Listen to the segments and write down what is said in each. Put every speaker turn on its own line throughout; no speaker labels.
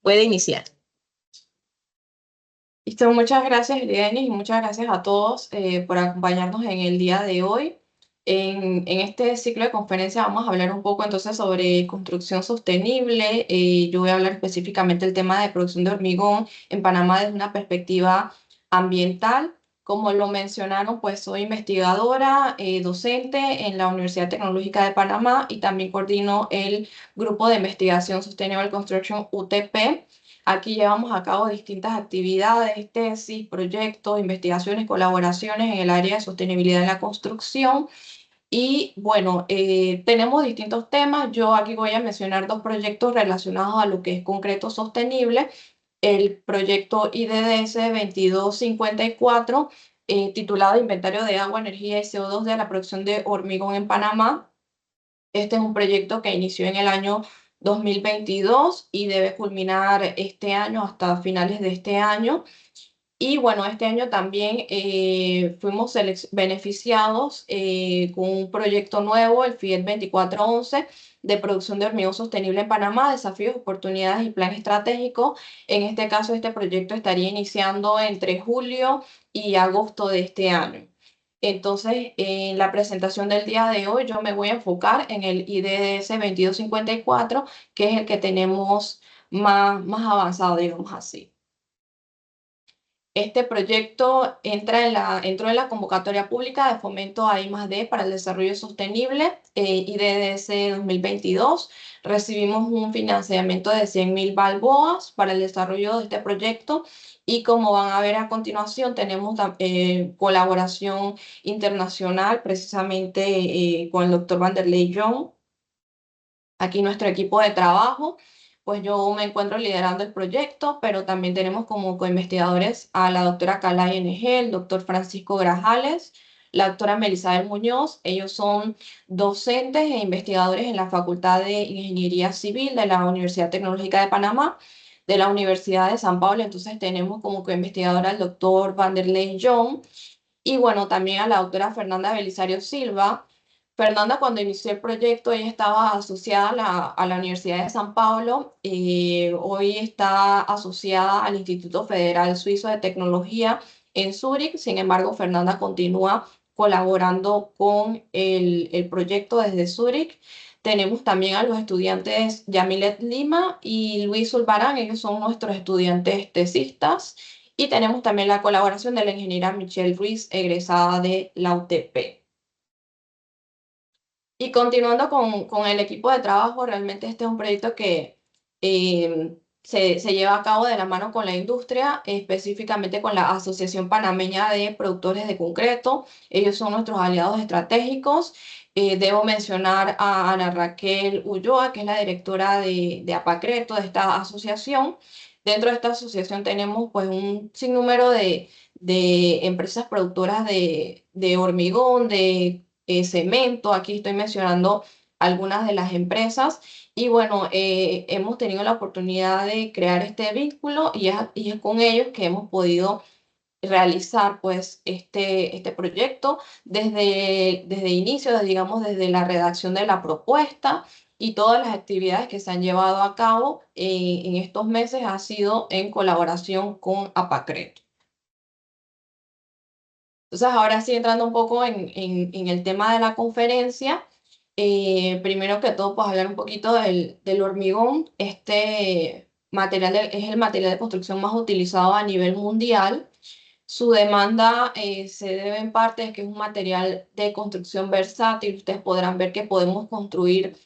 Puede iniciar.
Listo, muchas gracias, Lienis, y muchas gracias a todos por acompañarnos en el día de hoy. En este ciclo de conferencia vamos a hablar un poco entonces sobre construcción sostenible. Yo voy a hablar específicamente del tema de producción de hormigón en Panamá desde una perspectiva ambiental. Como lo mencionaron, pues soy investigadora, docente en la Universidad Tecnológica de Panamá y también coordino el Grupo de Investigación Sustainable Construction UTP. Aquí llevamos a cabo distintas actividades, tesis, proyectos, investigaciones, colaboraciones en el área de sostenibilidad en la construcción. Y bueno, tenemos distintos temas. Yo aquí voy a mencionar dos proyectos relacionados a lo que es concreto sostenible. El proyecto IDDS 2254, titulado Inventario de Agua, Energía y CO2 de la producción de hormigón en Panamá. Este es un proyecto que inició en el año 2022 y debe culminar este año hasta finales de este año. Y bueno, este año también fuimos beneficiados con un proyecto nuevo, el FIET 2411, de producción de hormigón sostenible en Panamá, desafíos, oportunidades y plan estratégico. En este caso, este proyecto estaría iniciando entre julio y agosto de este año. Entonces, en la presentación del día de hoy, yo me voy a enfocar en el IDS 2254, que es el que tenemos más avanzado, digamos así. Este proyecto entró en la convocatoria pública de fomento a I+D para el desarrollo sostenible, IDDS 2022. Recibimos un financiamiento de 100.000 balboas para el desarrollo de este proyecto y como van a ver a continuación, tenemos colaboración internacional precisamente con el doctor Vanderlei John. Aquí nuestro equipo de trabajo, pues yo me encuentro liderando el proyecto, pero también tenemos como coinvestigadores a la doctora Calay NG, el doctor Francisco Grajales, la doctora Melisabel Muñoz. Ellos son docentes e investigadores en la Facultad de Ingeniería Civil de la Universidad Tecnológica de Panamá, de la Universidad de San Pablo. Entonces tenemos como coinvestigadora al doctor Vanderlei John y bueno, también a la doctora Fernanda Belisario Silva. Fernanda, cuando inició el proyecto, ella estaba asociada a la Universidad de San Pablo. Hoy está asociada al Instituto Federal Suizo de Tecnología en Zúrich. Sin embargo, Fernanda continúa colaborando con el proyecto desde Zúrich. Tenemos también a los estudiantes Yamilet Lima y Luis Zulbarán. Ellos son nuestros estudiantes tesistas. Y tenemos también la colaboración de la ingeniera Michelle Ruiz, egresada de la UTP. Y continuando con el equipo de trabajo, realmente este es un proyecto que se lleva a cabo de la mano con la industria, específicamente con la Asociación Panameña de Productores de Concreto. Ellos son nuestros aliados estratégicos. Debo mencionar a Ana Raquel Ulloa, que es la directora de APACRETO, de esta asociación. Dentro de esta asociación tenemos pues un sinnúmero de empresas productoras de hormigón, de cemento. Aquí estoy mencionando algunas de las empresas. Y bueno, hemos tenido la oportunidad de crear este vínculo y es con ellos que hemos podido realizar pues este proyecto desde inicio, digamos, desde la redacción de la propuesta y todas las actividades que se han llevado a cabo en estos meses ha sido en colaboración con APACRET. Entonces, ahora sí, entrando un poco en el tema de la conferencia, primero que todo, pues hablar un poquito del hormigón. Este material es el material de construcción más utilizado a nivel mundial. Su demanda se debe en parte a que es un material de construcción versátil. Ustedes podrán ver que podemos construir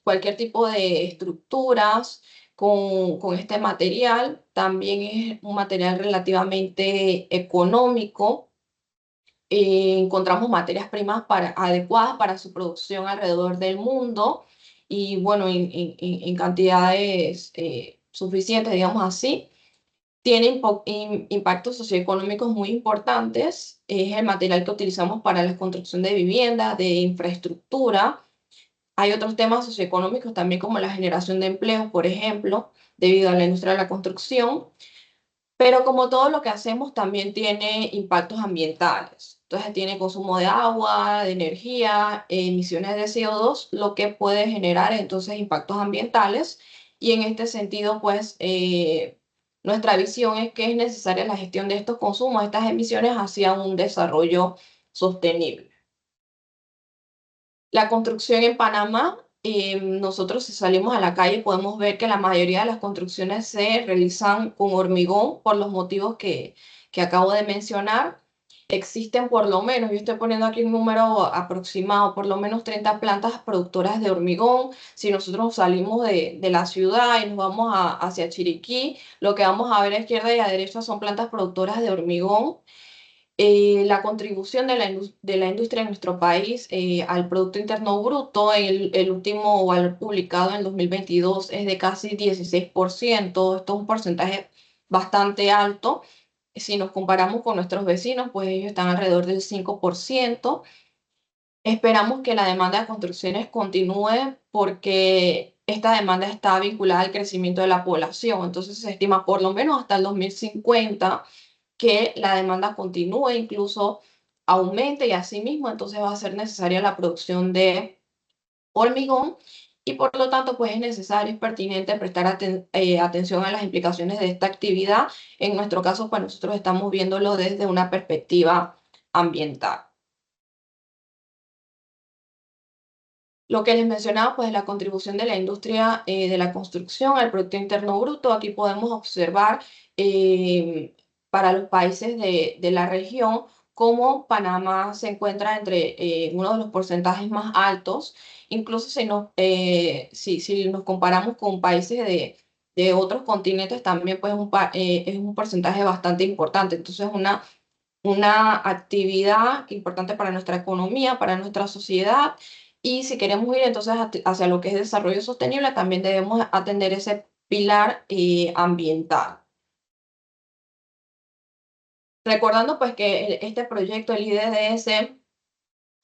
cualquier tipo de estructuras con este material. También es un material relativamente económico. Encontramos materias primas adecuadas para su producción alrededor del mundo y bueno, en cantidades suficientes, digamos así. Tiene impactos socioeconómicos muy importantes. Es el material que utilizamos para la construcción de viviendas, de infraestructura. Hay otros temas socioeconómicos también como la generación de empleo, por ejemplo, debido a la industria de la construcción. Pero como todo lo que hacemos también tiene impactos ambientales. Entonces tiene consumo de agua, de energía, emisiones de CO2, lo que puede generar entonces impactos ambientales. Y en este sentido, pues nuestra visión es que es necesaria la gestión de estos consumos, estas emisiones hacia un desarrollo sostenible. La construcción en Panamá, nosotros si salimos a la calle podemos ver que la mayoría de las construcciones se realizan con hormigón por los motivos que acabo de mencionar. Existen por lo menos, yo estoy poniendo aquí un número aproximado, por lo menos 30 plantas productoras de hormigón. Si nosotros salimos de la ciudad y nos vamos hacia Chiriquí, lo que vamos a ver a izquierda y a derecha son plantas productoras de hormigón. La contribución de la industria en nuestro país al Producto Interno Bruto, el último valor publicado en el 2022 es de casi 16%. Esto es un porcentaje bastante alto. Si nos comparamos con nuestros vecinos, pues ellos están alrededor del 5%. Esperamos que la demanda de construcciones continúe porque esta demanda está vinculada al crecimiento de la población. Entonces se estima por lo menos hasta el 2050 que la demanda continúe, incluso aumente y asimismo entonces va a ser necesaria la producción de hormigón y por lo tanto pues es necesario, es pertinente prestar atención a las implicaciones de esta actividad. En nuestro caso pues nosotros estamos viéndolo desde una perspectiva ambiental. Lo que les mencionaba, pues, la contribución de la industria de la construcción al Producto Interno Bruto. Aquí podemos observar eh, para los países de la región cómo Panamá se encuentra entre uno de los porcentajes más altos. Incluso si nos comparamos con países de otros continentes, también pues, es un porcentaje bastante importante. Entonces, una actividad importante para nuestra economía, para nuestra sociedad. Y si queremos ir entonces hacia lo que es desarrollo sostenible, también debemos atender ese pilar ambiental. Recordando pues que este proyecto, el IDDS,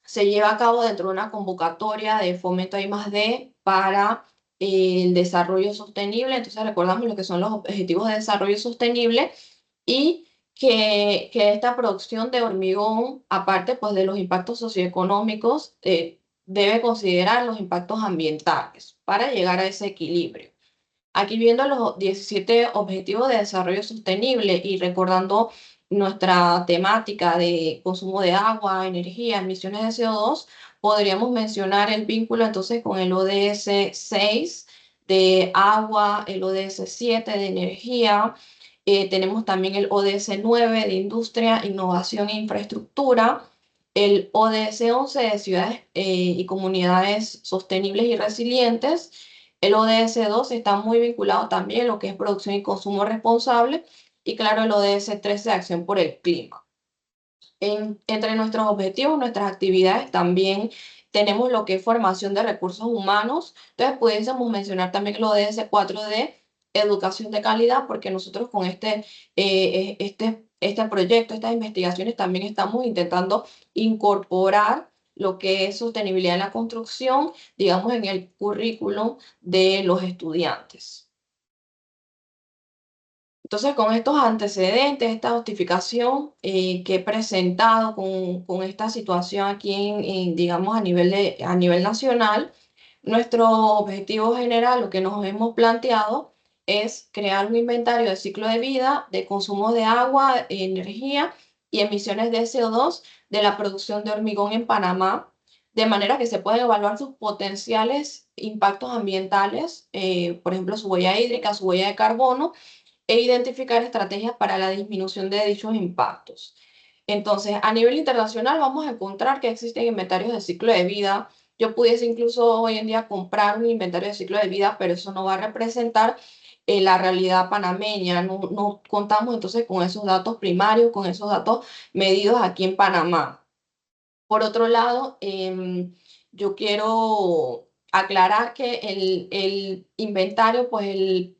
se lleva a cabo dentro de una convocatoria de fomento I+D para el desarrollo sostenible. Entonces recordamos lo que son los objetivos de desarrollo sostenible y que esta producción de hormigón, aparte pues de los impactos socioeconómicos, debe considerar los impactos ambientales para llegar a ese equilibrio. Aquí viendo los 17 Objetivos de Desarrollo Sostenible y recordando nuestra temática de consumo de agua, energía, emisiones de CO2, podríamos mencionar el vínculo entonces con el ODS 6 de agua, el ODS 7 de energía, tenemos también el ODS 9 de industria, innovación e infraestructura, el ODS 11 de ciudades y comunidades sostenibles y resilientes. El ODS 2 está muy vinculado también a lo que es producción y consumo responsable y claro, el ODS 13 de acción por el clima. Entre nuestros objetivos, nuestras actividades también tenemos lo que es formación de recursos humanos. Entonces, pudiésemos mencionar también el ODS 4 de educación de calidad, porque nosotros con este proyecto, estas investigaciones, también estamos intentando incorporar lo que es sostenibilidad en la construcción, digamos, en el currículum de los estudiantes. Entonces, con estos antecedentes, esta justificación que he presentado con esta situación aquí, digamos, a nivel nacional, nuestro objetivo general, lo que nos hemos planteado, es crear un inventario de ciclo de vida, de consumo de agua, energía y emisiones de CO2 de la producción de hormigón en Panamá, de manera que se puedan evaluar sus potenciales impactos ambientales, por ejemplo, su huella hídrica, su huella de carbono e identificar estrategias para la disminución de dichos impactos. Entonces, a nivel internacional vamos a encontrar que existen inventarios de ciclo de vida. Yo pudiese incluso hoy en día comprar un inventario de ciclo de vida, pero eso no va a representar la realidad panameña. No contamos entonces con esos datos primarios, con esos datos medidos aquí en Panamá. Por otro lado, yo quiero aclarar que el inventario, pues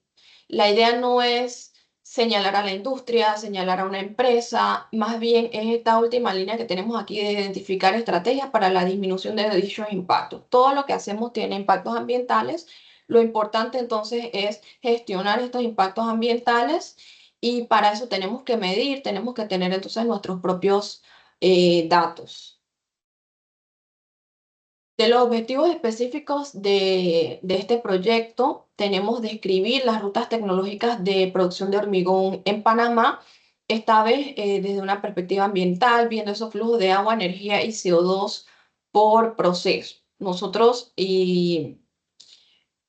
la idea no es señalar a la industria, señalar a una empresa, más bien es esta última línea que tenemos aquí de identificar estrategias para la disminución de dichos impactos. Todo lo que hacemos tiene impactos ambientales. Lo importante entonces es gestionar estos impactos ambientales y para eso tenemos que medir, tenemos que tener entonces nuestros propios datos. De los objetivos específicos de este proyecto, tenemos describir las rutas tecnológicas de producción de hormigón en Panamá, esta vez desde una perspectiva ambiental, viendo esos flujos de agua, energía y CO2 por proceso. Nosotros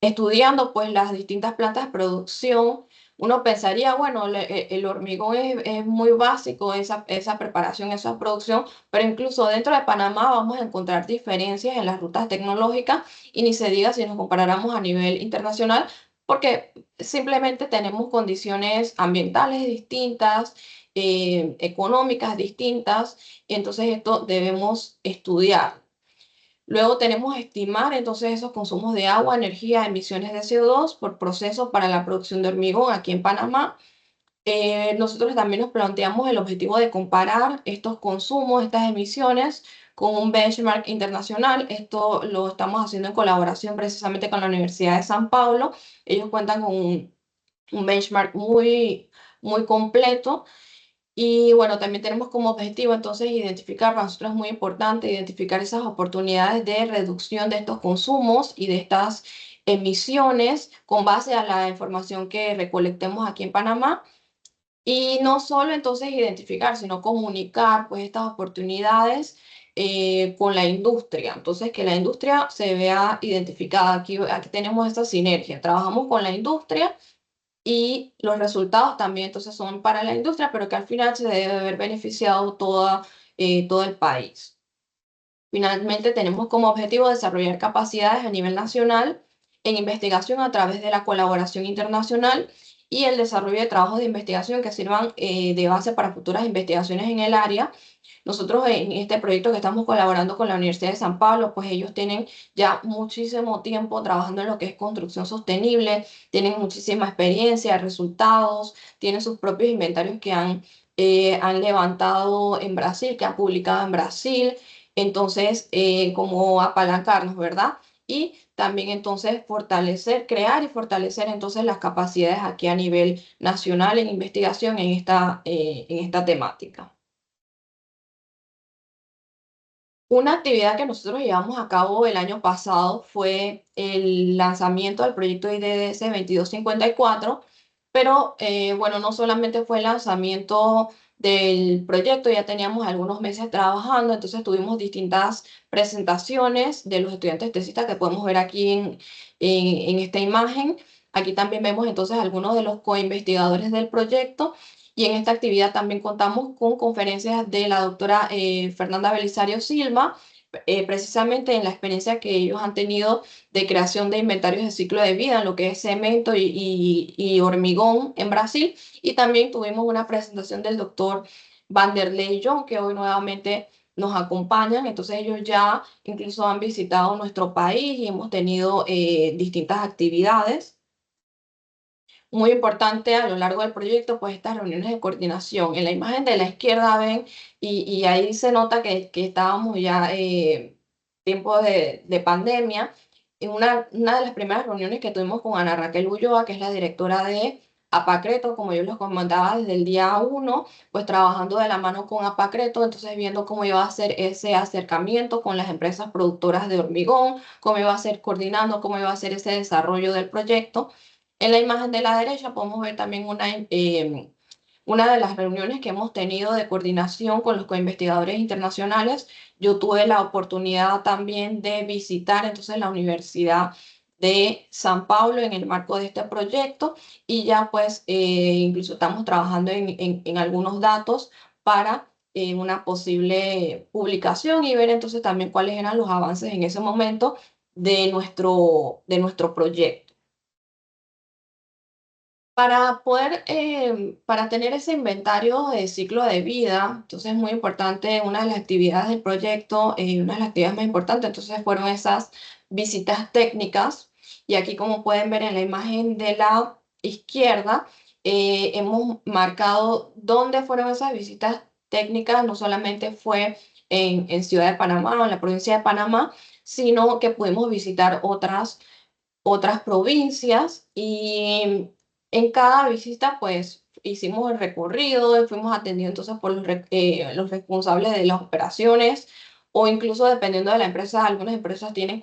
estudiando pues las distintas plantas de producción, uno pensaría, bueno, el hormigón es muy básico, esa preparación, esa producción, pero incluso dentro de Panamá vamos a encontrar diferencias en las rutas tecnológicas y ni se diga si nos comparáramos a nivel internacional, porque simplemente tenemos condiciones ambientales distintas, económicas distintas, entonces esto debemos estudiar. Luego tenemos estimar entonces esos consumos de agua, energía, emisiones de CO2 por proceso para la producción de hormigón aquí en Panamá. Nosotros también nos planteamos el objetivo de comparar estos consumos, estas emisiones con un benchmark internacional. Esto lo estamos haciendo en colaboración precisamente con la Universidad de San Pablo. Ellos cuentan con un benchmark muy completo. Y bueno, también tenemos como objetivo entonces identificar, para nosotros es muy importante identificar esas oportunidades de reducción de estos consumos y de estas emisiones con base a la información que recolectemos aquí en Panamá. Y no solo entonces identificar, sino comunicar pues estas oportunidades con la industria. Entonces que la industria se vea identificada. Aquí tenemos esta sinergia. Trabajamos con la industria y los resultados también entonces son para la industria, pero que al final se debe haber beneficiado todo el país. Finalmente, tenemos como objetivo desarrollar capacidades a nivel nacional en investigación a través de la colaboración internacional y el desarrollo de trabajos de investigación que sirvan de base para futuras investigaciones en el área. Nosotros en este proyecto que estamos colaborando con la Universidad de San Pablo, pues ellos tienen ya muchísimo tiempo trabajando en lo que es construcción sostenible, tienen muchísima experiencia, resultados, tienen sus propios inventarios que han levantado en Brasil, que han publicado en Brasil. Entonces, como apalancarnos, ¿verdad? Y también entonces fortalecer, crear y fortalecer entonces las capacidades aquí a nivel nacional en investigación en esta temática. Una actividad que nosotros llevamos a cabo el año pasado fue el lanzamiento del proyecto IDDS 2254, pero bueno, no solamente fue el lanzamiento del proyecto, ya teníamos algunos meses trabajando, entonces tuvimos distintas presentaciones de los estudiantes tesistas que podemos ver aquí en esta imagen. Aquí también vemos entonces algunos de los coinvestigadores del proyecto. Y en esta actividad también contamos con conferencias de la doctora Fernanda Belisario Silva, precisamente en la experiencia que ellos han tenido de creación de inventarios de ciclo de vida, en lo que es cemento y hormigón en Brasil. Y también tuvimos una presentación del doctor Vanderlei John, que hoy nuevamente nos acompañan. Entonces ellos ya incluso han visitado nuestro país y hemos tenido distintas actividades. Muy importante a lo largo del proyecto, pues estas reuniones de coordinación. En la imagen de la izquierda ven, y ahí se nota que estábamos ya tiempo de pandemia. En una de las primeras reuniones que tuvimos con Ana Raquel Ulloa, que es la directora de Apacreto, como yo les comentaba desde el día uno, pues trabajando de la mano con Apacreto, entonces viendo cómo iba a ser ese acercamiento con las empresas productoras de hormigón, cómo iba a ser coordinando, cómo iba a ser ese desarrollo del proyecto. En la imagen de la derecha podemos ver también una de las reuniones que hemos tenido de coordinación con los coinvestigadores internacionales. Yo tuve la oportunidad también de visitar entonces la Universidad de San Pablo en el marco de este proyecto y ya pues incluso estamos trabajando en algunos datos para una posible publicación y ver entonces también cuáles eran los avances en ese momento de nuestro proyecto. Para tener ese inventario de ciclo de vida, entonces es muy importante, una de las actividades del proyecto, una de las actividades más importantes, entonces fueron esas visitas técnicas. Y aquí como pueden ver en la imagen de la izquierda, hemos marcado dónde fueron esas visitas técnicas, no solamente fue en Ciudad de Panamá o en la provincia de Panamá, sino que pudimos visitar otras provincias y en cada visita, pues, hicimos el recorrido, fuimos atendidos entonces por los responsables de las operaciones o incluso dependiendo de la empresa, algunas empresas tienen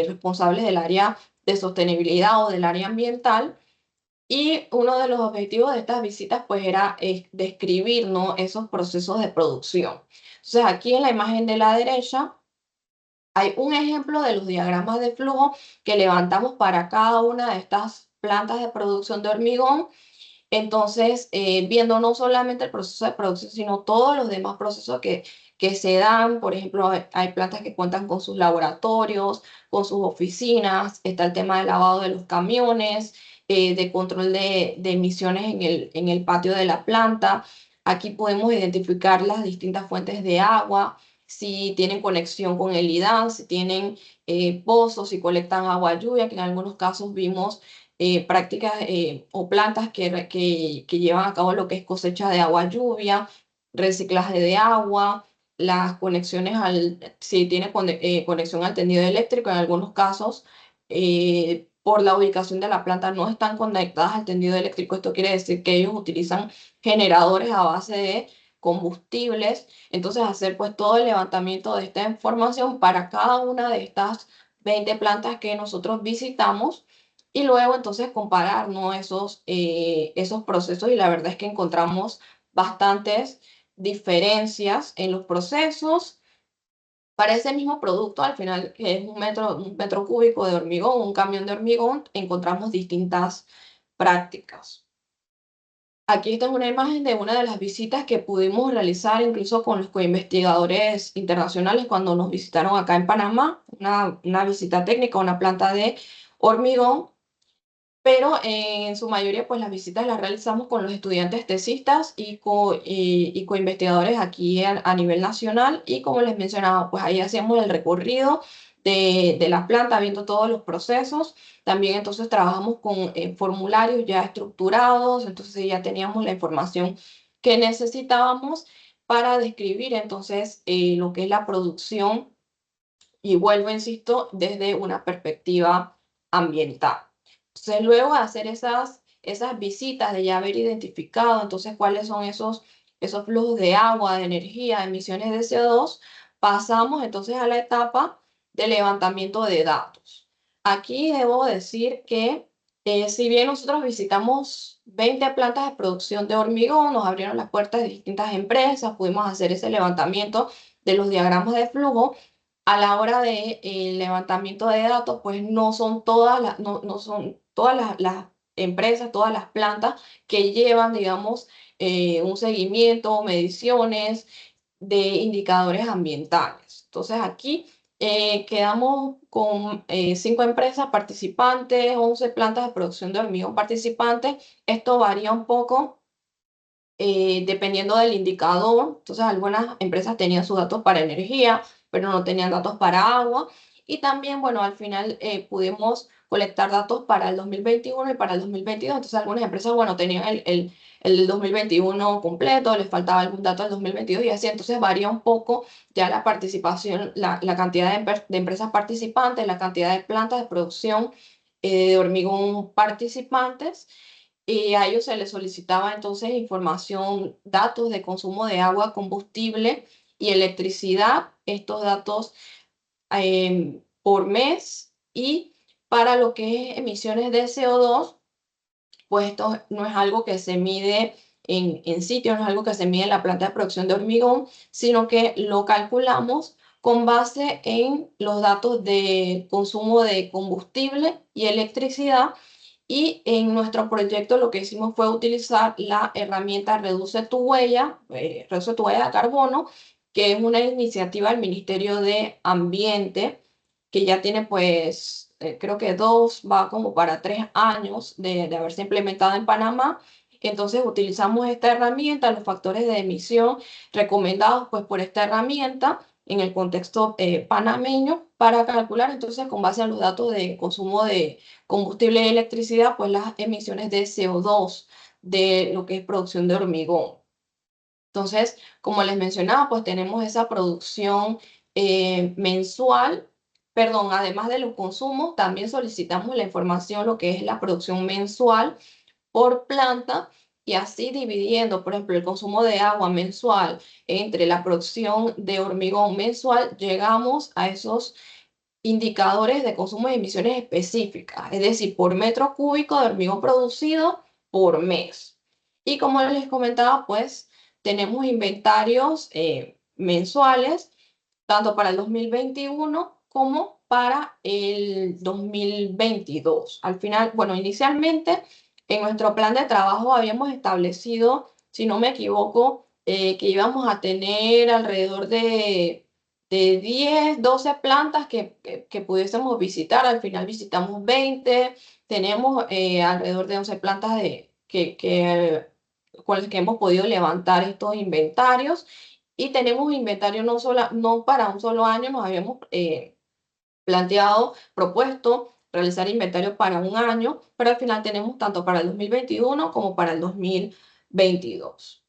responsables del área de sostenibilidad o del área ambiental. Y uno de los objetivos de estas visitas pues era describir, ¿no?, esos procesos de producción. Entonces aquí en la imagen de la derecha hay un ejemplo de los diagramas de flujo que levantamos para cada una de estas plantas de producción de hormigón. Entonces, viendo no solamente el proceso de producción, sino todos los demás procesos que se dan. Por ejemplo, hay plantas que cuentan con sus laboratorios, con sus oficinas, está el tema del lavado de los camiones, de control de emisiones en el patio de la planta. Aquí podemos identificar las distintas fuentes de agua, si tienen conexión con el IDAN, si tienen pozos, si colectan agua lluvia, que en algunos casos vimos prácticas o plantas que llevan a cabo lo que es cosecha de agua lluvia, reciclaje de agua, las conexiones si tiene conexión al tendido eléctrico, en algunos casos, por la ubicación de la planta no están conectadas al tendido eléctrico. Esto quiere decir que ellos utilizan generadores a base de combustibles. Entonces, hacer pues todo el levantamiento de esta información para cada una de estas 20 plantas que nosotros visitamos y luego entonces comparar, ¿no?, esos procesos, y la verdad es que encontramos bastantes diferencias en los procesos. Para ese mismo producto, al final, que es un metro cúbico de hormigón, un camión de hormigón, encontramos distintas prácticas. Aquí está una imagen de una de las visitas que pudimos realizar incluso con los coinvestigadores internacionales cuando nos visitaron acá en Panamá, una visita técnica a una planta de hormigón. Pero en su mayoría, pues las visitas las realizamos con los estudiantes tesistas y coinvestigadores aquí a nivel nacional. Y como les mencionaba, pues ahí hacíamos el recorrido de la planta, viendo todos los procesos. También entonces trabajamos con formularios ya estructurados, entonces ya teníamos la información que necesitábamos para describir entonces lo que es la producción, y vuelvo, insisto, desde una perspectiva ambiental. Entonces, luego de hacer esas visitas, de ya haber identificado entonces cuáles son esos flujos de agua, de energía, de emisiones de CO2, pasamos entonces a la etapa de levantamiento de datos. Aquí debo decir que si bien nosotros visitamos 20 plantas de producción de hormigón, nos abrieron las puertas de distintas empresas, pudimos hacer ese levantamiento de los diagramas de flujo. A la hora de levantamiento de datos, pues no son todas las empresas, todas las plantas que llevan, digamos, un seguimiento, mediciones de indicadores ambientales. Entonces aquí quedamos con 5 empresas participantes, 11 plantas de producción de hormigón participantes. Esto varía un poco dependiendo del indicador. Entonces, algunas empresas tenían sus datos para energía, pero no tenían datos para agua. Y también, bueno, al final pudimos colectar datos para el 2021 y para el 2022. Entonces, algunas empresas, bueno, tenían el 2021 completo, les faltaba algún dato del 2022 y así. Entonces, varía un poco ya la participación, la cantidad de empresas participantes, la cantidad de plantas de producción de hormigón participantes, y a ellos se les solicitaba entonces información, datos de consumo de agua, combustible y electricidad, estos datos por mes. Y para lo que es emisiones de CO2, pues esto no es algo que se mide en sitio, no es algo que se mide en la planta de producción de hormigón, sino que lo calculamos con base en los datos de consumo de combustible y electricidad. Y en nuestro proyecto lo que hicimos fue utilizar la herramienta Reduce tu huella de carbono, que es una iniciativa del Ministerio de Ambiente, que ya tiene pues, creo que va como para 3 años de haberse implementado en Panamá. Entonces utilizamos esta herramienta, los factores de emisión recomendados pues por esta herramienta en el contexto panameño, para calcular entonces con base a los datos de consumo de combustible y electricidad, pues las emisiones de CO2 de lo que es producción de hormigón. Entonces, como les mencionaba, pues tenemos esa producción mensual, perdón, además de los consumos, también solicitamos la información, lo que es la producción mensual por planta, y así dividiendo, por ejemplo, el consumo de agua mensual entre la producción de hormigón mensual, llegamos a esos indicadores de consumo de emisiones específicas, es decir, por metro cúbico de hormigón producido por mes. Y como les comentaba, pues tenemos inventarios mensuales, tanto para el 2021 como para el 2022. Al final, bueno, inicialmente en nuestro plan de trabajo habíamos establecido, si no me equivoco, que íbamos a tener alrededor de 10, 12 plantas que pudiésemos visitar. Al final visitamos 20. Tenemos alrededor de 11 plantas con las que hemos podido levantar estos inventarios. Y tenemos inventario no para un solo año, nos habíamos planteado, propuesto realizar inventario para un año, pero al final tenemos tanto para el 2021 como para el 2022.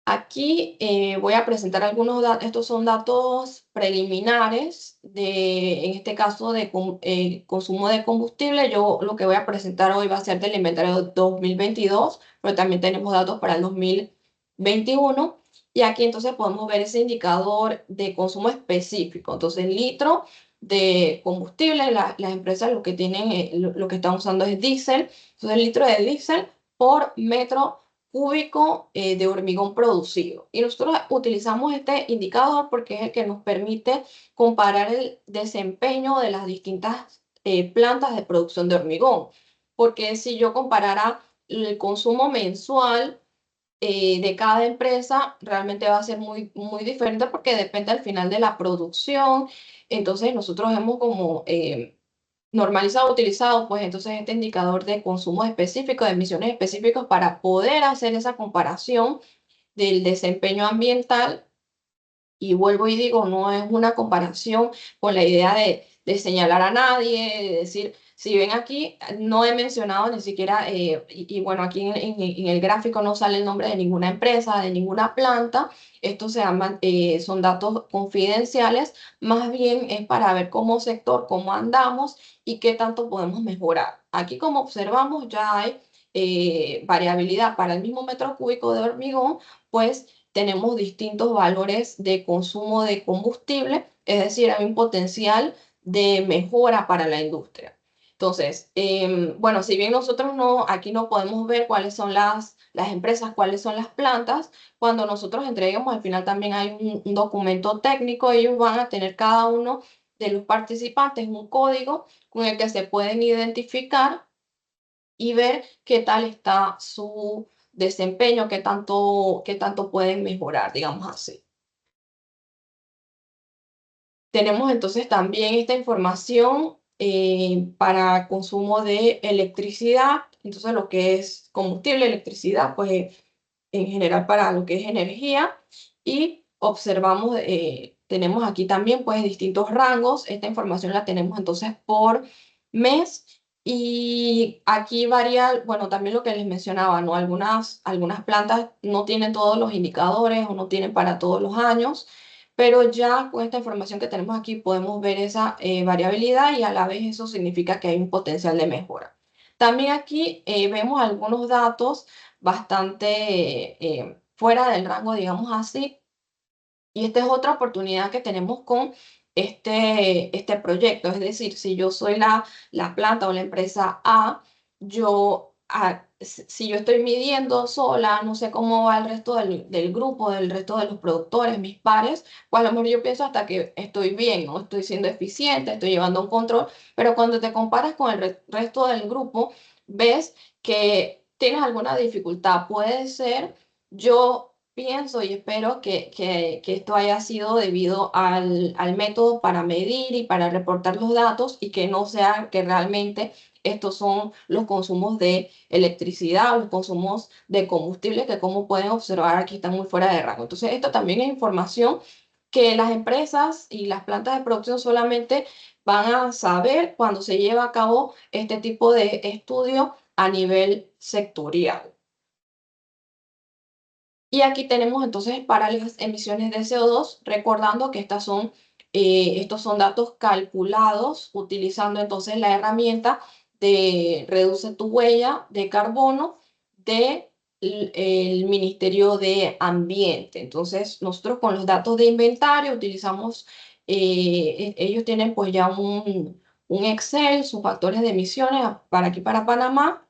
Aquí voy a presentar algunos datos, estos son datos preliminares en este caso, de consumo de combustible. Yo lo que voy a presentar hoy va a ser del inventario 2022, pero también tenemos datos para el 2021. Y aquí entonces podemos ver ese indicador de consumo específico. Entonces, litro de combustible, las empresas lo que tienen, lo que están usando es diésel. Entonces, el litro de diésel por metro cúbico de hormigón producido. Y nosotros utilizamos este indicador porque es el que nos permite comparar el desempeño de las distintas plantas de producción de hormigón. Porque si yo comparara el consumo mensual de cada empresa, realmente va a ser muy diferente porque depende al final de la producción. Entonces nosotros hemos como normalizado, utilizado, pues entonces este indicador de consumo específico, de emisiones específicas para poder hacer esa comparación del desempeño ambiental. Y vuelvo y digo, no es una comparación con la idea de señalar a nadie, de decir, si ven aquí, no he mencionado ni siquiera, y bueno, aquí en el gráfico no sale el nombre de ninguna empresa, de ninguna planta. Estos son datos confidenciales, más bien es para ver como sector, cómo andamos y qué tanto podemos mejorar. Aquí, como observamos, ya hay variabilidad para el mismo metro cúbico de hormigón, pues tenemos distintos valores de consumo de combustible, es decir, hay un potencial de mejora para la industria. Entonces, bueno, si bien nosotros aquí no podemos ver cuáles son las empresas, cuáles son las plantas, cuando nosotros entreguemos, al final también hay un documento técnico. Ellos van a tener, cada uno de los participantes, un código con el que se pueden identificar y ver qué tal está su desempeño, qué tanto pueden mejorar, digamos así. Tenemos entonces también esta información para consumo de electricidad. Entonces, lo que es combustible, electricidad, pues en general para lo que es energía. Y observamos, tenemos aquí también pues distintos rangos. Esta información la tenemos entonces por mes. Y aquí varía, bueno, también lo que les mencionaba, ¿no? Algunas plantas no tienen todos los indicadores o no tienen para todos los años, pero ya con esta información que tenemos aquí podemos ver esa variabilidad, y a la vez eso significa que hay un potencial de mejora. También aquí vemos algunos datos bastante fuera del rango, digamos así. Y esta es otra oportunidad que tenemos con este proyecto. Es decir, si yo soy la planta o la empresa A, si yo estoy midiendo sola, no sé cómo va el resto del grupo, del resto de los productores, mis pares, pues a lo mejor yo pienso hasta que estoy bien, ¿no? Estoy siendo eficiente, estoy llevando un control, pero cuando te comparas con el resto del grupo, ves que tienes alguna dificultad. Puede ser, yo pienso y espero que esto haya sido debido al método para medir y para reportar los datos, y que no sea que realmente estos son los consumos de electricidad o los consumos de combustible, que, como pueden observar, aquí están muy fuera de rango. Entonces, esto también es información que las empresas y las plantas de producción solamente van a saber cuando se lleva a cabo este tipo de estudio a nivel sectorial. Y aquí tenemos entonces para las emisiones de CO2, recordando que estos son datos calculados utilizando entonces la herramienta de reduce tu huella de carbono, del Ministerio de Ambiente. Entonces, nosotros con los datos de inventario utilizamos, ellos tienen pues ya un Excel, sus factores de emisiones para aquí, para Panamá,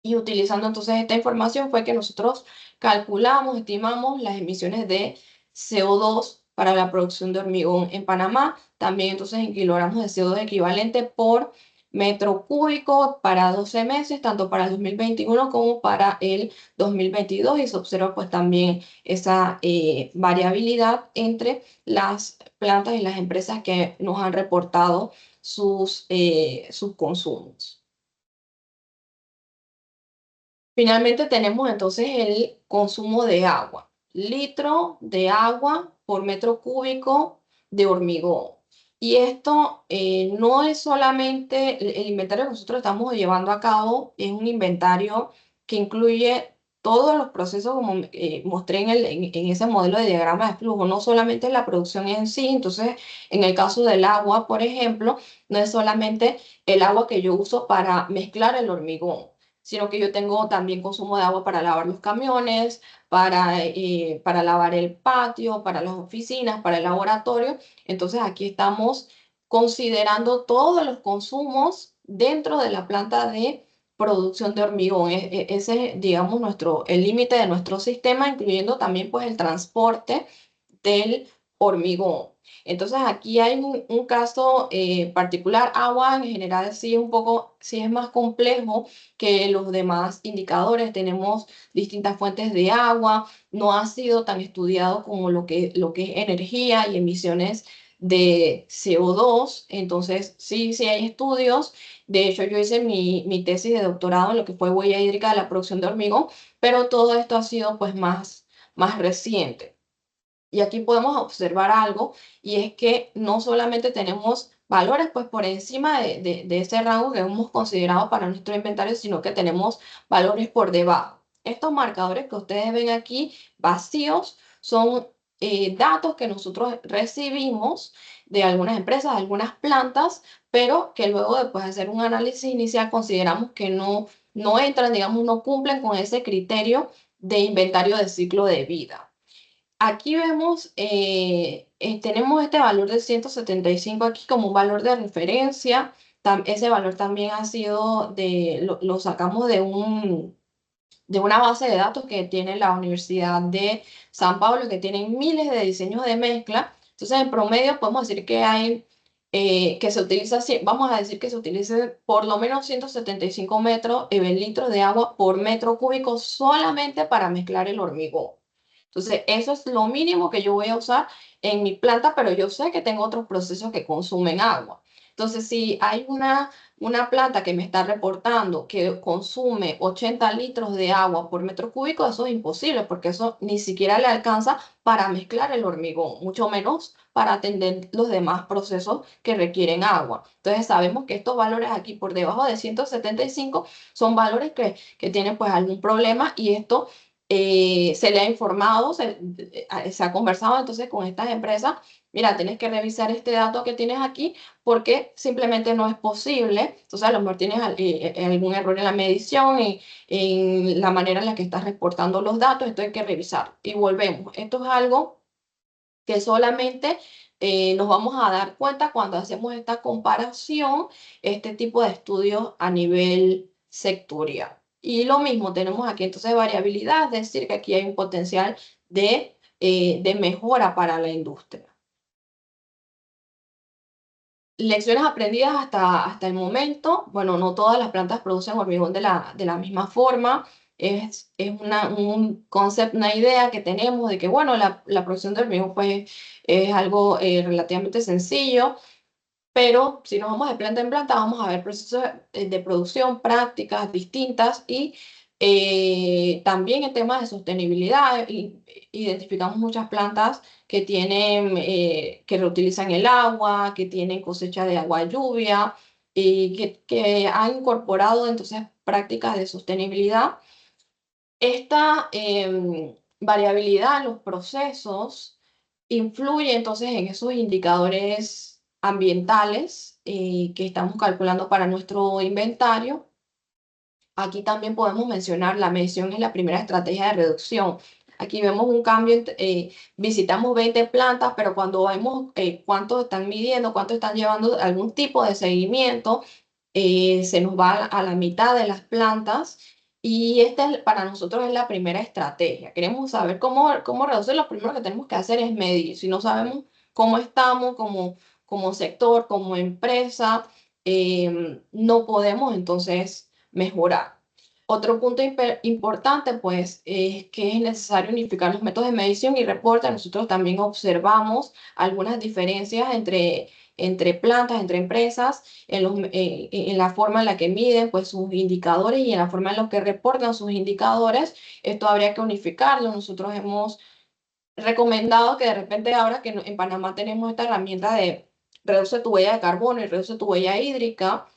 y utilizando entonces esta información fue que nosotros calculamos, estimamos las emisiones de CO2 para la producción de hormigón en Panamá, también entonces en kilogramos de CO2 equivalente por metro cúbico para 12 meses, tanto para el 2021 como para el 2022, y se observa pues también esa variabilidad entre las plantas y las empresas que nos han reportado sus consumos. Finalmente tenemos entonces el consumo de agua. Litro de agua por metro cúbico de hormigón. Y esto no es solamente el inventario que nosotros estamos llevando a cabo, es un inventario que incluye todos los procesos, como mostré en ese modelo de diagrama de flujo, no solamente la producción en sí. Entonces, en el caso del agua, por ejemplo, no es solamente el agua que yo uso para mezclar el hormigón, sino que yo tengo también consumo de agua para lavar los camiones, para lavar el patio, para las oficinas, para el laboratorio. Entonces aquí estamos considerando todos los consumos dentro de la planta de producción de hormigón. Ese es, digamos, el límite de nuestro sistema, incluyendo también pues el transporte del hormigón. Entonces aquí hay un caso particular. Agua en general sí un poco, sí es más complejo que los demás indicadores. Tenemos distintas fuentes de agua, no ha sido tan estudiado como lo que es energía y emisiones de CO2. Entonces sí hay estudios. De hecho, yo hice mi tesis de doctorado en lo que fue huella hídrica de la producción de hormigón, pero todo esto ha sido pues más reciente. Y aquí podemos observar algo, y es que no solamente tenemos valores pues por encima de ese rango que hemos considerado para nuestro inventario, sino que tenemos valores por debajo. Estos marcadores que ustedes ven aquí vacíos son datos que nosotros recibimos de algunas empresas, de algunas plantas, pero que luego después de hacer un análisis inicial consideramos que no entran, digamos, no cumplen con ese criterio de inventario de ciclo de vida. Aquí vemos, tenemos este valor de 175 aquí como un valor de referencia. Ese valor también ha sido lo sacamos de una base de datos que tiene la Universidad de San Pablo, que tienen miles de diseños de mezcla. Entonces, en promedio podemos decir que que se utiliza, vamos a decir que se utilice por lo menos 175 litros de agua por metro cúbico solamente para mezclar el hormigón. Entonces, eso es lo mínimo que yo voy a usar en mi planta, pero yo sé que tengo otros procesos que consumen agua. Entonces, si hay una planta que me está reportando que consume 80 litros de agua por metro cúbico, eso es imposible, porque eso ni siquiera le alcanza para mezclar el hormigón, mucho menos para atender los demás procesos que requieren agua. Entonces, sabemos que estos valores aquí por debajo de 175 son valores que tienen pues algún problema, y esto se le ha informado, se ha conversado entonces con estas empresas. Mira, tienes que revisar este dato que tienes aquí porque simplemente no es posible. Entonces, a lo mejor tienes algún error en la medición, en la manera en la que estás reportando los datos. Esto hay que revisar. Y volvemos. Esto es algo que solamente nos vamos a dar cuenta cuando hacemos esta comparación, este tipo de estudios a nivel sectorial. Y lo mismo tenemos aquí entonces variabilidad, es decir, que aquí hay un potencial de mejora para la industria. Lecciones aprendidas hasta el momento. Bueno, no todas las plantas producen hormigón de la misma forma. Es un concepto, una idea que tenemos de que, bueno, la producción de hormigón pues, es algo relativamente sencillo, pero si nos vamos de planta en planta, vamos a ver procesos de producción, prácticas distintas, y también en temas de sostenibilidad. Identificamos muchas plantas que que reutilizan el agua, que tienen cosecha de agua lluvia, y que han incorporado entonces prácticas de sostenibilidad. Esta variabilidad en los procesos influye entonces en esos indicadores ambientales que estamos calculando para nuestro inventario. Aquí también podemos mencionar la medición es la primera estrategia de reducción. Aquí vemos un cambio, visitamos 20 plantas, pero cuando vemos cuánto están midiendo, cuánto están llevando algún tipo de seguimiento, se nos va a la mitad de las plantas y esta es, para nosotros es la primera estrategia. Queremos saber cómo reducir, lo primero que tenemos que hacer es medir. Si no sabemos cómo estamos como sector, como empresa, no podemos entonces mejorar. Otro punto importante, pues, es que es necesario unificar los métodos de medición y reporte. Nosotros también observamos algunas diferencias entre plantas, entre empresas, en la forma en la que miden, pues, sus indicadores y en la forma en la que reportan sus indicadores. Esto habría que unificarlo. Nosotros hemos recomendado que de repente ahora que en Panamá tenemos esta herramienta de reduce tu huella de carbono y reduce tu huella hídrica,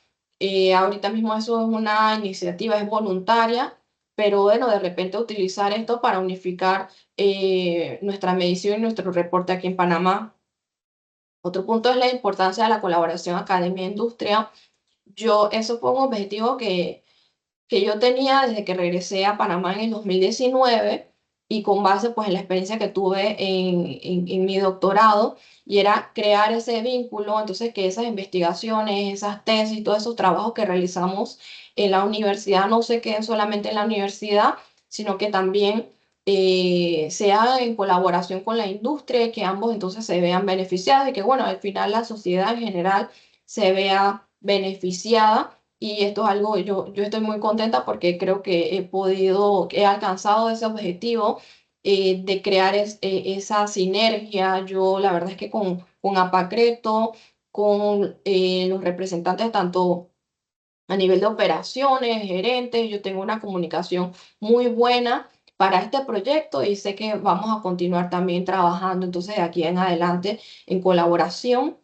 ahorita mismo eso es una iniciativa, es voluntaria, pero bueno, de repente utilizar esto para unificar nuestra medición y nuestro reporte aquí en Panamá. Otro punto es la importancia de la colaboración academia-industria. Eso fue un objetivo que yo tenía desde que regresé a Panamá en el 2019 y con base pues en la experiencia que tuve en mi doctorado y era crear ese vínculo, entonces que esas investigaciones, esas tesis, todos esos trabajos que realizamos en la universidad no se queden solamente en la universidad, sino que también se hagan en colaboración con la industria y que ambos entonces se vean beneficiados y que bueno, al final la sociedad en general se vea beneficiada y esto es algo, yo estoy muy contenta porque creo que he alcanzado ese objetivo de crear esa sinergia. Yo la verdad es que con Apacreto, con los representantes tanto a nivel de operaciones, gerentes, yo tengo una comunicación muy buena para este proyecto y sé que vamos a continuar también trabajando entonces de aquí en adelante en colaboración.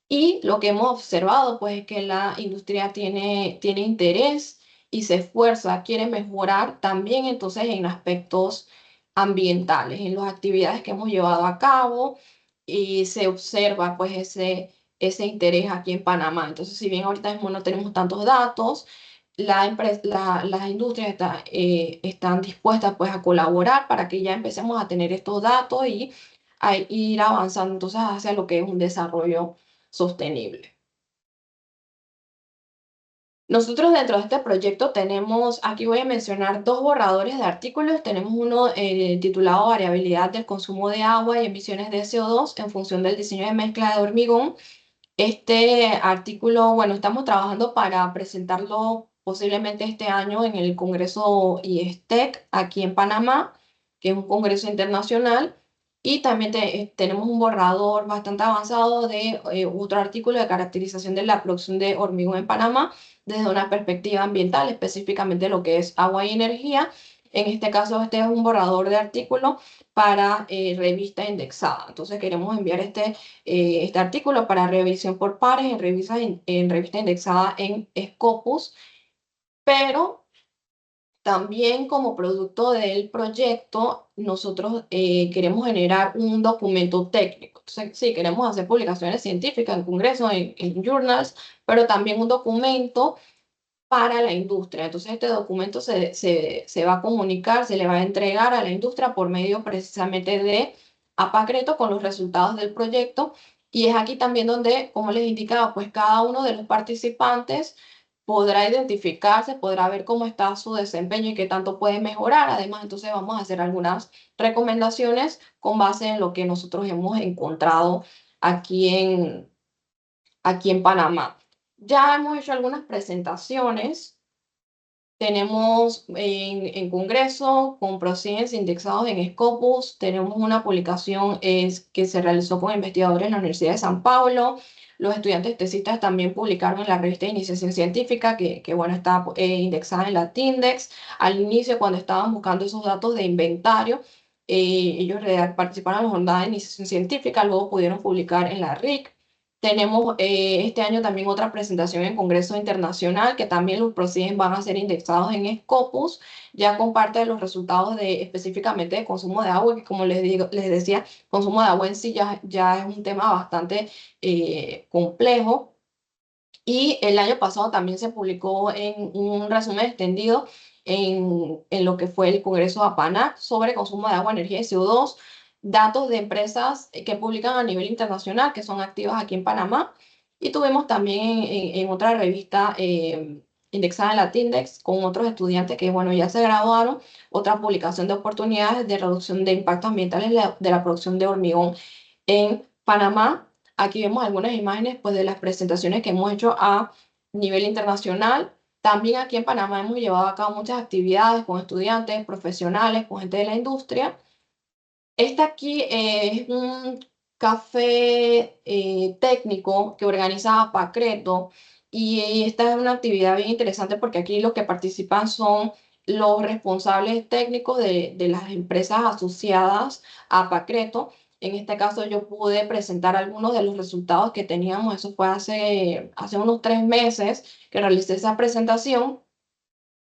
Y lo que hemos observado, pues, es que la industria tiene interés y se esfuerza, quiere mejorar también entonces en aspectos ambientales, en las actividades que hemos llevado a cabo y se observa, pues, ese interés aquí en Panamá. Entonces, si bien ahorita mismo no tenemos tantos datos, las industrias están dispuestas, pues, a colaborar para que ya empecemos a tener estos datos y a ir avanzando entonces hacia lo que es un desarrollo sostenible. Nosotros dentro de este proyecto tenemos, aquí voy a mencionar dos borradores de artículos. Tenemos uno titulado Variabilidad del consumo de agua y emisiones de CO2 en función del diseño de mezcla de hormigón. Este artículo, bueno, estamos trabajando para presentarlo posiblemente este año en el Congreso IESTEC aquí en Panamá, que es un congreso internacional. Y también tenemos un borrador bastante avanzado de otro artículo de caracterización de la producción de hormigón en Panamá desde una perspectiva ambiental, específicamente lo que es agua y energía. En este caso, este es un borrador de artículo para revista indexada. Entonces, queremos enviar este artículo para revisión por pares en revista indexada en Scopus, pero también como producto del proyecto, nosotros queremos generar un documento técnico. Entonces, sí, queremos hacer publicaciones científicas en congresos, en journals, pero también un documento para la industria. Entonces, este documento se va a comunicar, se le va a entregar a la industria por medio precisamente de Apacreto con los resultados del proyecto. Y es aquí también donde, como les indicaba, pues cada uno de los participantes podrá identificarse, podrá ver cómo está su desempeño y qué tanto puede mejorar. Además, entonces vamos a hacer algunas recomendaciones con base en lo que nosotros hemos encontrado aquí aquí en Panamá. Ya hemos hecho algunas presentaciones. Tenemos en Congreso con Proceedings indexados en Scopus. Tenemos una publicación que se realizó con investigadores en la Universidad de San Pablo. Los estudiantes tesistas también publicaron en la revista de Iniciación Científica, que bueno, está indexada en la Tindex. Al inicio, cuando estaban buscando esos datos de inventario, ellos participaron en la jornada de iniciación científica, luego pudieron publicar en la RIC. Tenemos este año también otra presentación en Congreso Internacional, que también los proceedings van a ser indexados en Scopus, ya con parte de los resultados específicamente de consumo de agua, que como les decía, consumo de agua en sí ya es un tema bastante complejo Y el año pasado también se publicó en un resumen extendido en lo que fue el Congreso de APANAC sobre consumo de agua, energía y CO2, datos de empresas que publican a nivel internacional, que son activas aquí en Panamá. Y tuvimos también en otra revista indexada en Latindex con otros estudiantes que, bueno, ya se graduaron, otra publicación de oportunidades de reducción de impactos ambientales de la producción de hormigón en Panamá. Aquí vemos algunas imágenes pues, de las presentaciones que hemos hecho a nivel internacional. También aquí en Panamá hemos llevado a cabo muchas actividades con estudiantes, profesionales, con gente de la industria. Este aquí es un café técnico que organiza Pacreto y esta es una actividad bien interesante porque aquí los que participan son los responsables técnicos de las empresas asociadas a Pacreto. En este caso yo pude presentar algunos de los resultados que teníamos, eso fue hace unos 3 meses que realicé esa presentación.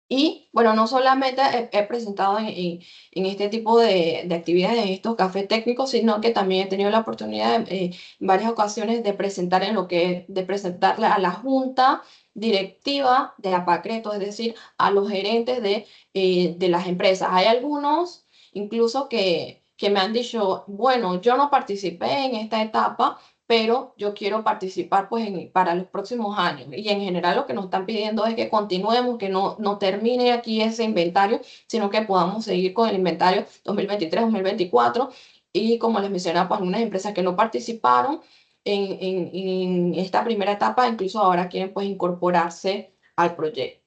Y bueno, no solamente he presentado en este tipo de actividades, en estos cafés técnicos, sino que también he tenido la oportunidad en varias ocasiones de presentar de presentarle a la junta directiva de APACRETO, es decir, a los gerentes de las empresas. Hay algunos incluso que me han dicho, bueno, yo no participé en esta etapa, pero yo quiero participar pues para los próximos años. Y en general lo que nos están pidiendo es que continuemos, que no termine aquí ese inventario, sino que podamos seguir con el inventario 2023-2024. Y como les mencionaba, pues algunas empresas que no participaron en esta primera etapa, incluso ahora quieren pues incorporarse al proyecto.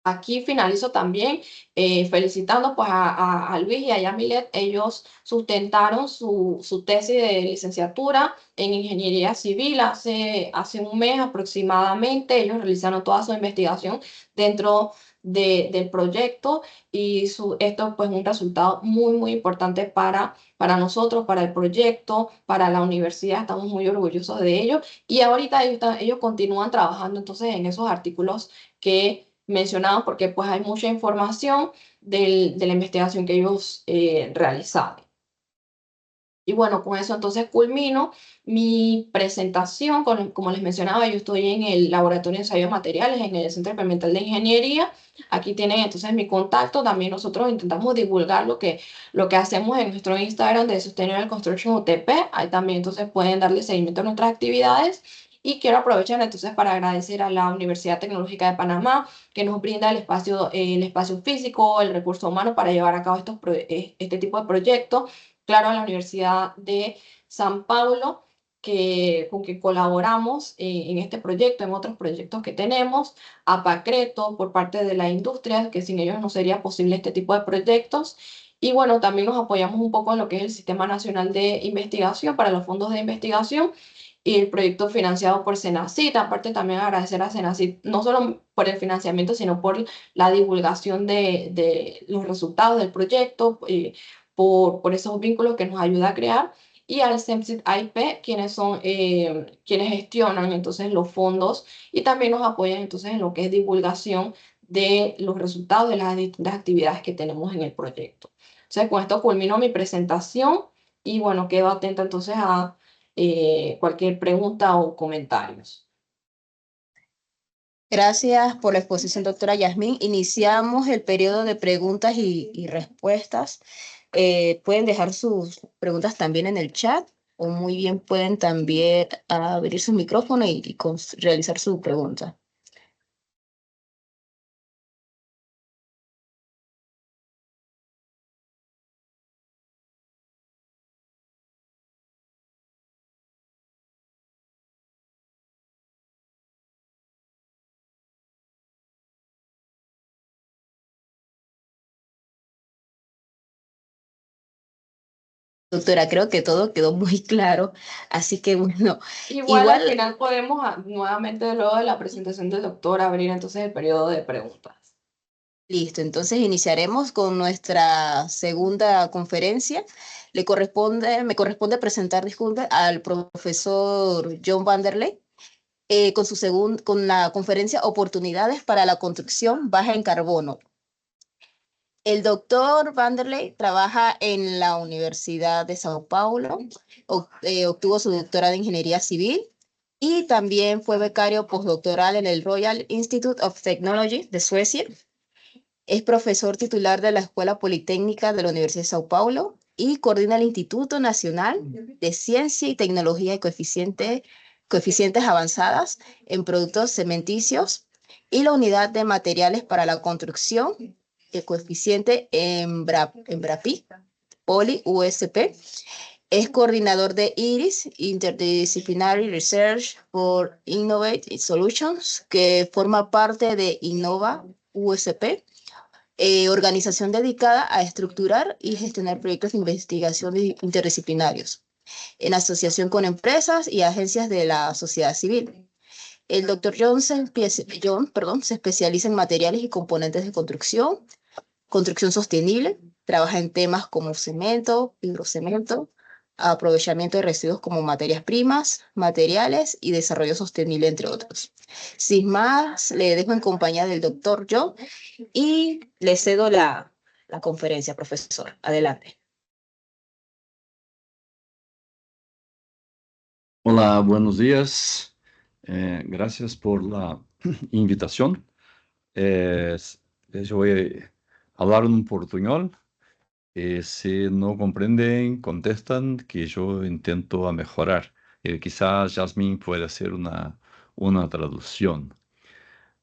Aquí finalizo también felicitando pues a Luis y a Yamilet. Ellos sustentaron su tesis de licenciatura en ingeniería civil hace un mes aproximadamente. Ellos realizaron toda su investigación dentro del proyecto y esto pues un resultado muy importante para nosotros, para el proyecto, para la universidad. Estamos muy orgullosos de ellos y ahorita ellos continúan trabajando entonces en esos artículos que mencionados porque pues hay mucha información de la investigación que ellos realizaron. Y bueno, con eso entonces culmino mi presentación. Como les mencionaba, yo estoy en el Laboratorio de Ensayos Materiales, en el Centro Experimental de Ingeniería. Aquí tienen entonces mi contacto. También nosotros intentamos divulgar lo que hacemos en nuestro Instagram de Sustainable Construction UTP. Ahí también entonces pueden darle seguimiento a nuestras actividades. Y quiero aprovechar entonces para agradecer a la Universidad Tecnológica de Panamá que nos brinda el espacio físico, el recurso humano para llevar a cabo este tipo de proyectos. Claro, a la Universidad de San Paulo, con que colaboramos en este proyecto, en otros proyectos que tenemos, a Pacreto por parte de la industria, que sin ellos no sería posible este tipo de proyectos. Y bueno, también nos apoyamos un poco en lo que es el Sistema Nacional de Investigación para los fondos de investigación y el proyecto financiado por Senacit. Aparte, también agradecer a Senacit no solo por el financiamiento, sino por la divulgación de los resultados del proyecto. Por esos vínculos que nos ayuda a crear, y al SEMSIT IP, quienes gestionan entonces los fondos y también nos apoyan entonces en lo que es divulgación de los resultados de las distintas actividades que tenemos en el proyecto. Entonces, con esto culmino mi presentación y bueno, quedo atenta entonces a cualquier pregunta o comentarios.
Gracias por la exposición, doctora Yasmín. Iniciamos el periodo de preguntas y respuestas. Pueden dejar sus preguntas también en el chat o muy bien pueden también abrir su micrófono y realizar su pregunta. Doctora, creo que todo quedó muy claro, así que bueno,
Igual al
igual,
final podemos nuevamente luego de la presentación del doctor abrir entonces el periodo de preguntas.
listo. Entonces iniciaremos con nuestra segunda conferencia. Me corresponde presentar, disculpe, al profesor John Vanderlei con la conferencia Oportunidades para la Construcción Baja en Carbono. El doctor Vanderlei trabaja en la Universidad de Sao Paulo, obtuvo su doctorado en Ingeniería Civil y también fue becario postdoctoral en el Royal Institute of Technology de Suecia. Es profesor titular de la Escuela Politécnica de la Universidad de Sao Paulo y coordina el Instituto Nacional de Ciencia y Tecnología y Coeficientes Avanzadas en Productos Cementicios y la Unidad de Materiales para la Construcción, el coeficiente Embrapi, Poli USP. Es coordinador de IRIS, Interdisciplinary Research for Innovate Solutions, que forma parte de Innova USP, organización dedicada a estructurar y gestionar proyectos de investigación interdisciplinarios, en asociación con empresas y agencias de la sociedad civil. El doctor John se especializa en materiales y componentes de construcción sostenible, trabaja en temas como cemento, fibrocemento, aprovechamiento de residuos como materias primas, materiales y desarrollo sostenible, entre otros. Sin más, le dejo en compañía del doctor John y le cedo la conferencia, profesor. Adelante.
Hola, buenos días. Gracias por la invitación. Yo voy a hablar en portuñol. Si no comprenden, contestan que yo intento a mejorar. Quizás Jasmine puede hacer una traducción.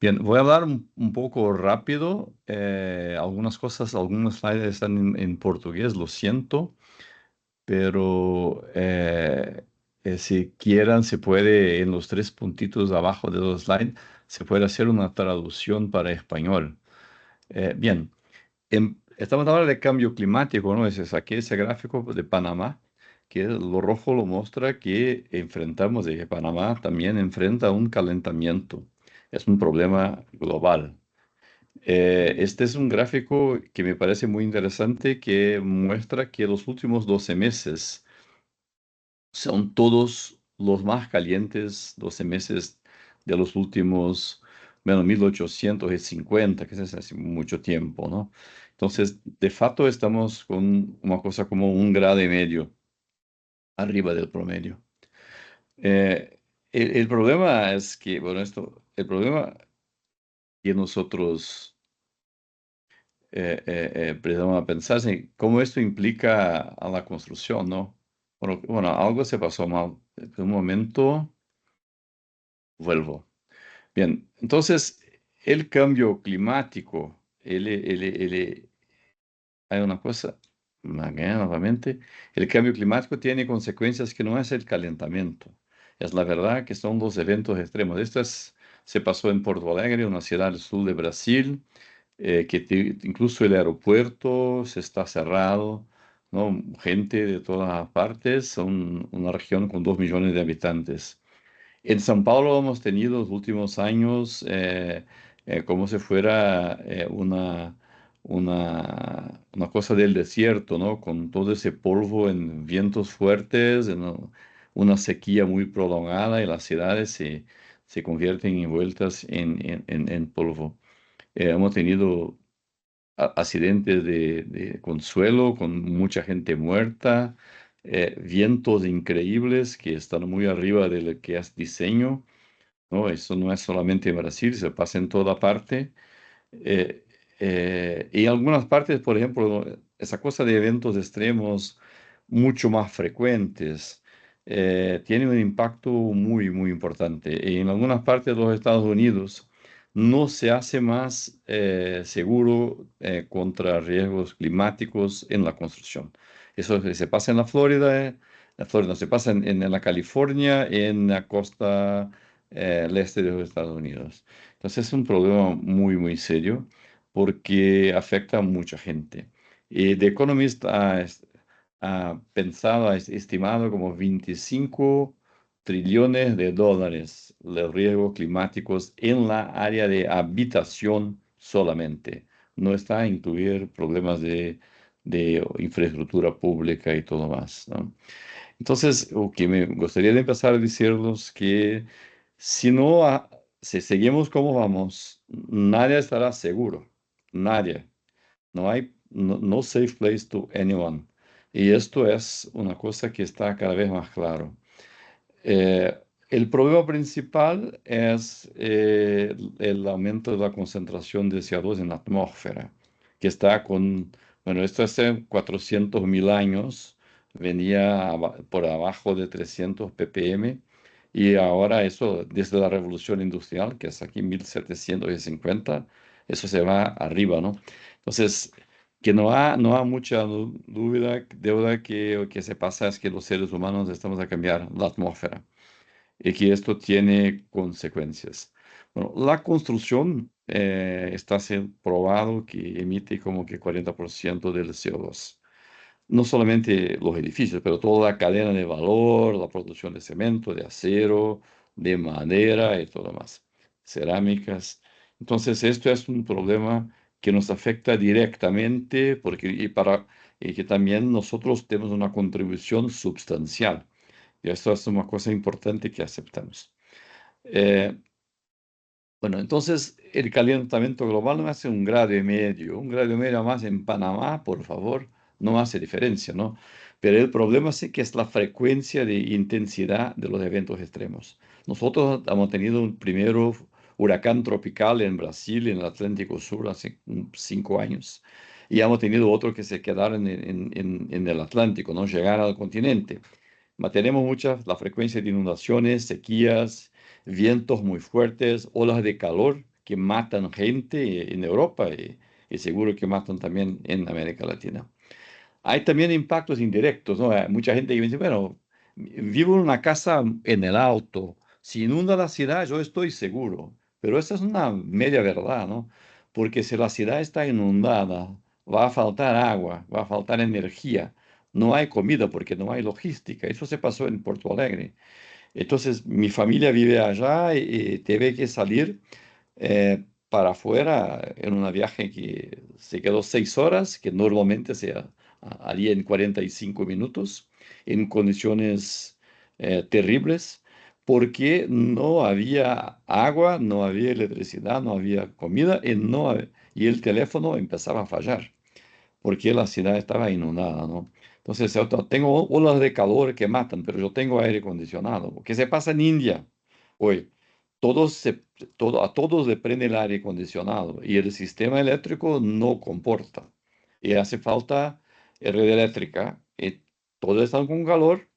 Bien, voy a hablar un poco rápido. Algunas cosas, algunos slides están en portugués, lo siento, pero si quieran, se puede, en los tres puntitos abajo de los slides, se puede hacer una traducción para español. Bien, estamos hablando de cambio climático, ¿no? Saqué ese gráfico de Panamá, que lo rojo lo muestra que enfrentamos, de que Panamá también enfrenta un calentamiento. Es un problema global. Este es un gráfico que me parece muy interesante, que muestra que los últimos 12 meses son todos los más calientes 12 meses de los últimos, bueno, 1850, que es hace mucho tiempo, ¿no? Entonces, de facto estamos con una cosa como 1,5 grados arriba del promedio. El problema es que, bueno, el problema que nosotros empezamos a pensar en cómo esto implica a la construcción, ¿no? Bueno, algo se pasó mal. En un momento, vuelvo. Bien, entonces el cambio climático, hay una cosa, nuevamente, el cambio climático tiene consecuencias que no es el calentamiento, es la verdad que son dos eventos extremos. Se pasó en Porto Alegre, una ciudad del sur de Brasil, incluso el aeropuerto se está cerrado, ¿no? Gente de todas partes, son una región con 2 millones de habitantes. En São Paulo hemos tenido los últimos años como si fuera una cosa del desierto, ¿no? Con todo ese polvo en vientos fuertes, en una sequía muy prolongada y las ciudades se convierten envueltas en polvo. Hemos tenido accidentes de consuelo con mucha gente muerta, vientos increíbles que están muy arriba de lo que es diseño, ¿no? Eso no es solamente en Brasil, se pasa en toda parte. Eh, y en algunas partes, por ejemplo, esa cosa de eventos extremos mucho más frecuentes tiene un impacto muy, muy importante. Y en algunas partes de los Estados Unidos no se hace más seguro contra riesgos climáticos en la construcción. Eso se pasa en la Florida se pasa en la California, en la costa el este de los Estados Unidos. Entonces es un problema muy, muy serio porque afecta a mucha gente. Y The Economist ha pensado, ha estimado como 25 trillones de dólares los riesgos climáticos en la área de habitación solamente. No está a incluir problemas de infraestructura pública y todo más, ¿no? Entonces, lo que me gustaría de empezar a decirles que si no, si seguimos como vamos, nadie estará seguro. Nadie. No hay, no safe place to anyone. Y esto es una cosa que está cada vez más claro. Eh, El problema principal es el aumento de la concentración de CO2 en la atmósfera, que está con, bueno, esto hace 400.000 años, venía por abajo de 300 ppm, y ahora eso, desde la revolución industrial, que es aquí 1750, eso se va arriba, ¿no? Entonces, que no ha mucha duda que lo que se pasa es que los seres humanos estamos a cambiar la atmósfera y que esto tiene consecuencias. Bueno, la construcción está siendo probado que emite como que 40% del CO2. No solamente los edificios, pero toda la cadena de valor, la producción de cemento, de acero, de madera y todo más, cerámicas. Entonces, esto es un problema que nos afecta directamente y que también nosotros tenemos una contribución sustancial. Y esto es una cosa importante que aceptamos. Eh, bueno, entonces el calentamiento global no hace 1,5 grados. 1,5 grados más en Panamá, por favor, no hace diferencia, ¿no? Pero el problema sí que es la frecuencia de intensidad de los eventos extremos. Nosotros hemos tenido un primero huracán tropical en Brasil, en el Atlántico Sur, hace 5 años. Y hemos tenido otros que se quedaron en el Atlántico, no llegaron al continente. Tenemos la frecuencia de inundaciones, sequías, vientos muy fuertes, olas de calor que matan gente en Europa y seguro que matan también en América Latina. Hay también impactos indirectos, ¿no? Hay mucha gente que me dice, bueno, vivo en una casa en el auto, si inunda la ciudad yo estoy seguro, pero esa es una media verdad, ¿no? Porque si la ciudad está inundada, va a faltar agua, va a faltar energía, no hay comida porque no hay logística. Eso se pasó en Porto Alegre. Entonces, mi familia vive allá y tuve que salir para afuera en un viaje que se quedó 6 horas, que normalmente se haría en 45 minutos, en condiciones terribles, porque no había agua, no había electricidad, no había comida y el teléfono empezaba a fallar porque la ciudad estaba inundada, ¿no? Entonces, yo tengo olas de calor que matan, pero yo tengo aire acondicionado. ¿Qué se pasa en India? Hoy, a todos le prende el aire acondicionado y el sistema eléctrico no comporta. Y hace falta red eléctrica, y todos están con calor,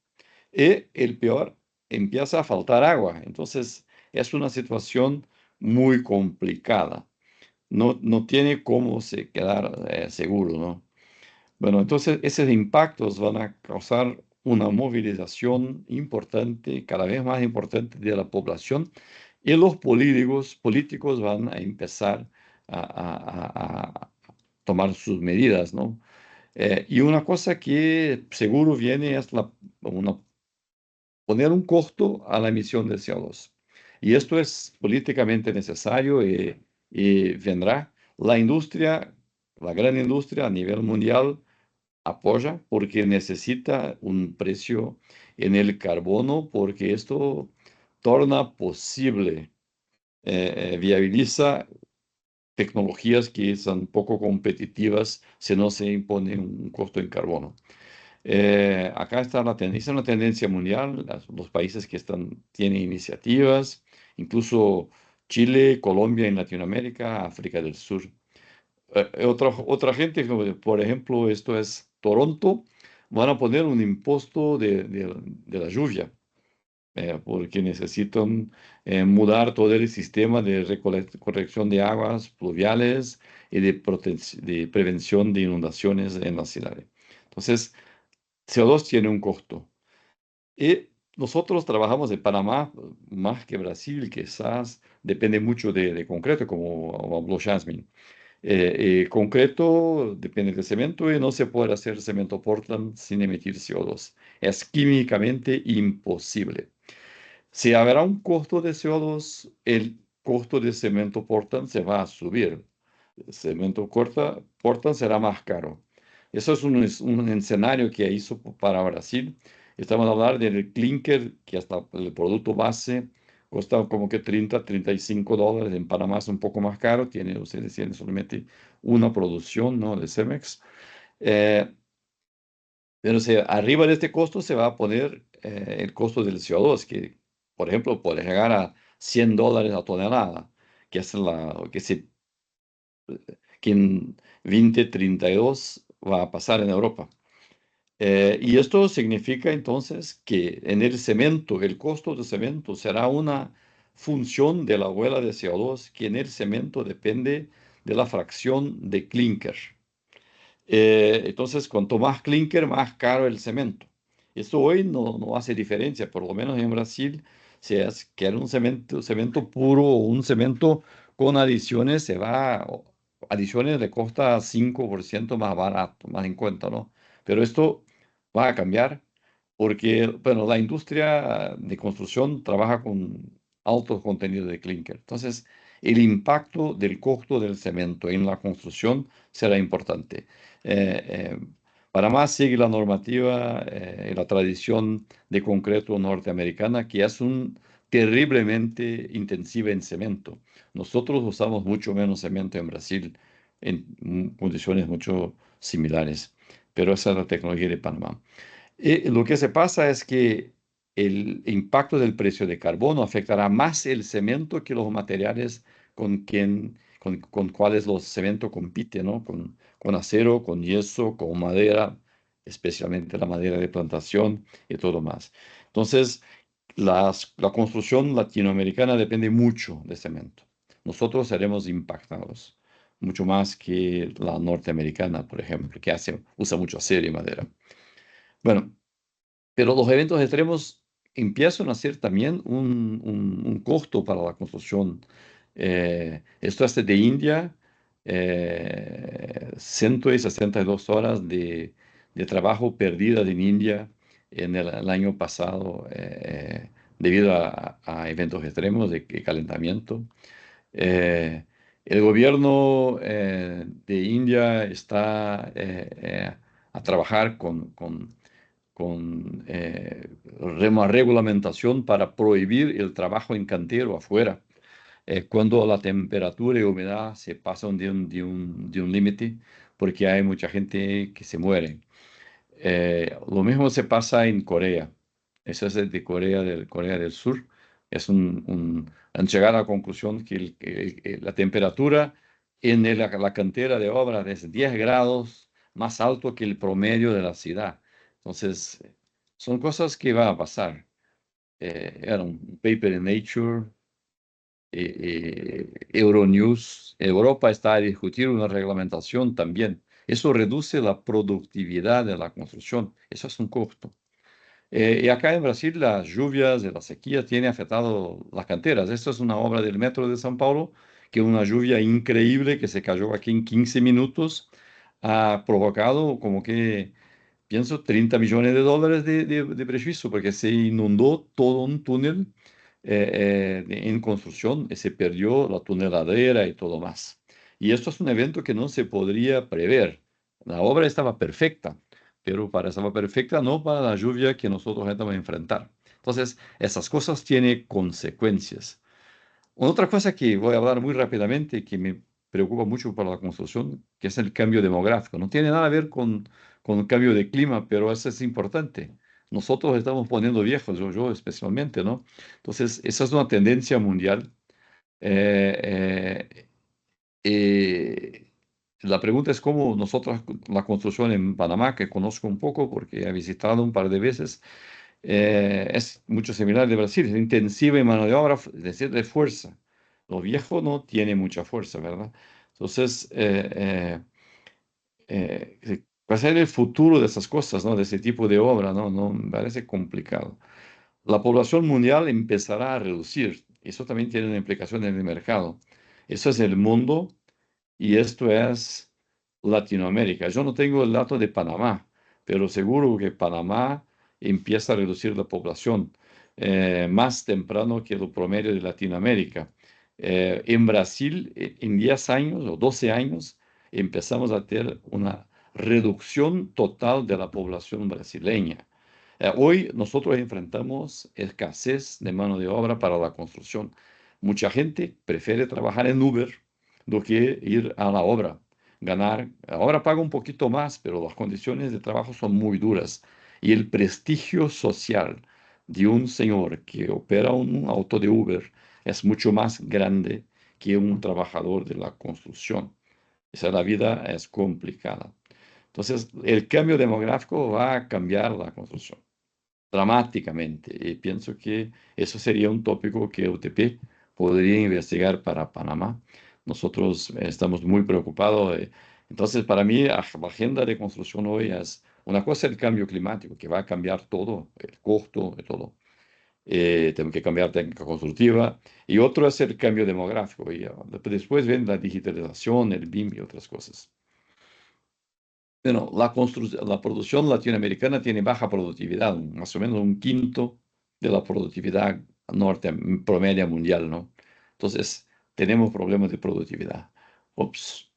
y el peor, empieza a faltar agua. Entonces, es una situación muy complicada. No tiene cómo se quedar seguro, ¿no? Bueno, entonces esos impactos van a causar una movilización importante, cada vez más importante de la población, y los políticos van a empezar a tomar sus medidas, ¿no? Y una cosa que seguro viene es poner un costo a la emisión de CO2. Y esto es políticamente necesario y vendrá. La gran industria a nivel mundial apoya porque necesita un precio en el carbono, porque esto torna posible, viabiliza tecnologías que son poco competitivas si no se impone un costo en carbono. Acá está la tendencia, una tendencia mundial, los países que tienen iniciativas, incluso Chile, Colombia en Latinoamérica, África del Sur. Otra gente, como por ejemplo, esto es Toronto, van a poner un impuesto de la lluvia, porque necesitan mudar todo el sistema de corrección de aguas pluviales y de prevención de inundaciones en las ciudades. Entonces, CO2 tiene un costo. Y nosotros trabajamos en Panamá, más que Brasil, quizás depende mucho de concreto, como habló Jasmine. Concreto depende del cemento y no se puede hacer cemento Portland sin emitir CO2. Es químicamente imposible. Si habrá un costo de CO2, el costo de cemento Portland se va a subir. El cemento Portland será más caro. Eso es un escenario que hizo para Brasil. Estamos hablando del clinker, que hasta el producto base cuesta como que $30, $35. En Panamá es un poco más caro. Ustedes tienen solamente una producción, ¿no?, de Cemex. Eh, pero arriba de este costo se va a poner el costo del CO2, que por ejemplo, puede llegar a $100 la tonelada, que es que en 2032 va a pasar en Europa. Y esto significa entonces que en el cemento, el costo del cemento será una función de la huella de CO2, que en el cemento depende de la fracción de clinker. Entonces, cuanto más clinker, más caro el cemento. Esto hoy no hace diferencia, por lo menos en Brasil, si es que era un cemento puro o un cemento con adiciones, adiciones le costa 5% más barato, más en cuenta, ¿no? Pero esto va a cambiar porque, bueno, la industria de construcción trabaja con altos contenidos de clinker. Entonces, el impacto del costo del cemento en la construcción será importante. Eh, eh, Panamá sigue la normativa y la tradición de concreto norteamericana, que es terriblemente intensiva en cemento. Nosotros usamos mucho menos cemento en Brasil en condiciones mucho similares, pero esa es la tecnología de Panamá. Lo que se pasa es que el impacto del precio de carbono afectará más el cemento que los materiales con cuales los cementos compiten, ¿no? Con acero, con yeso, con madera, especialmente la madera de plantación y todo más. Entonces, la construcción latinoamericana depende mucho de cemento. Nosotros seremos impactados, mucho más que la norteamericana, por ejemplo, que usa mucho acero y madera. Bueno, pero los eventos extremos empiezan a ser también un costo para la construcción. Esto hace de India 162 horas de trabajo perdidas en India en el año pasado debido a eventos extremos de calentamiento. Eh, el gobierno de India está a trabajar con una regulamentación para prohibir el trabajo en cantero afuera. Cuando la temperatura y humedad se pasan de un límite, porque hay mucha gente que se muere. Lo mismo se pasa en Corea. Eso es de Corea del Sur. Han llegado a la conclusión que la temperatura en la cantera de obra es 10 grados más alto que el promedio de la ciudad. Entonces, son cosas que van a pasar. Era un paper en Nature, Euronews. Europa está a discutir una reglamentación también. Eso reduce la productividad de la construcción. Eso es un costo. Y acá en Brasil las lluvias de la sequía tienen afectado las canteras. Esto es una obra del Metro de São Paulo, que una lluvia increíble que se cayó aquí en 15 minutos ha provocado como que, pienso, $30 millones de prejuicio, porque se inundó todo un túnel en construcción, y se perdió la tuneladera y todo más. Y esto es un evento que no se podría prever. La obra estaba perfecta, pero estaba perfecta no para la lluvia que nosotros estamos a enfrentar. Entonces, esas cosas tienen consecuencias. Otra cosa que voy a hablar muy rápidamente, que me preocupa mucho para la construcción, que es el cambio demográfico. No tiene nada a ver con el cambio de clima, pero eso es importante. Nosotros estamos poniendo viejos, yo especialmente, ¿no? Entonces, esa es una tendencia mundial. Eh, eh, eh, la pregunta es cómo nosotros, la construcción en Panamá, que conozco un poco porque he visitado un par de veces, es mucho similar de Brasil, es intensiva en mano de obra, es decir, de fuerza. Lo viejo no tiene mucha fuerza, ¿verdad? Entonces, va a ser el futuro de esas cosas, ¿no? De ese tipo de obra, ¿no? No, me parece complicado. La población mundial empezará a reducir. Eso también tiene una implicación en el mercado. Eso es el mundo y esto es Latinoamérica. Yo no tengo el dato de Panamá, pero seguro que Panamá empieza a reducir la población más temprano que el promedio de Latinoamérica. En Brasil, en 10 años o 12 años, empezamos a tener una reducción total de la población brasileña. Hoy nosotros enfrentamos escasez de mano de obra para la construcción. Mucha gente prefiere trabajar en Uber do que ir a la obra. Ahora paga un poquito más, pero las condiciones de trabajo son muy duras. Y el prestigio social de un señor que opera un auto de Uber es mucho más grande que un trabajador de la construcción. Esa la vida es complicada. Entonces, el cambio demográfico va a cambiar la construcción dramáticamente. Y pienso que eso sería un tópico que UTP podría investigar para Panamá. Nosotros estamos muy preocupados. Entonces, para mí, la agenda de construcción hoy es una cosa el cambio climático, que va a cambiar todo, el costo de todo. Tenemos que cambiar técnica constructiva. Y otro es el cambio demográfico. Y después ven la digitalización, el BIM y otras cosas. Bueno, la producción latinoamericana tiene baja productividad, más o menos un quinto de la productividad norte promedia mundial, ¿no? Entonces, tenemos problemas de productividad. Ups,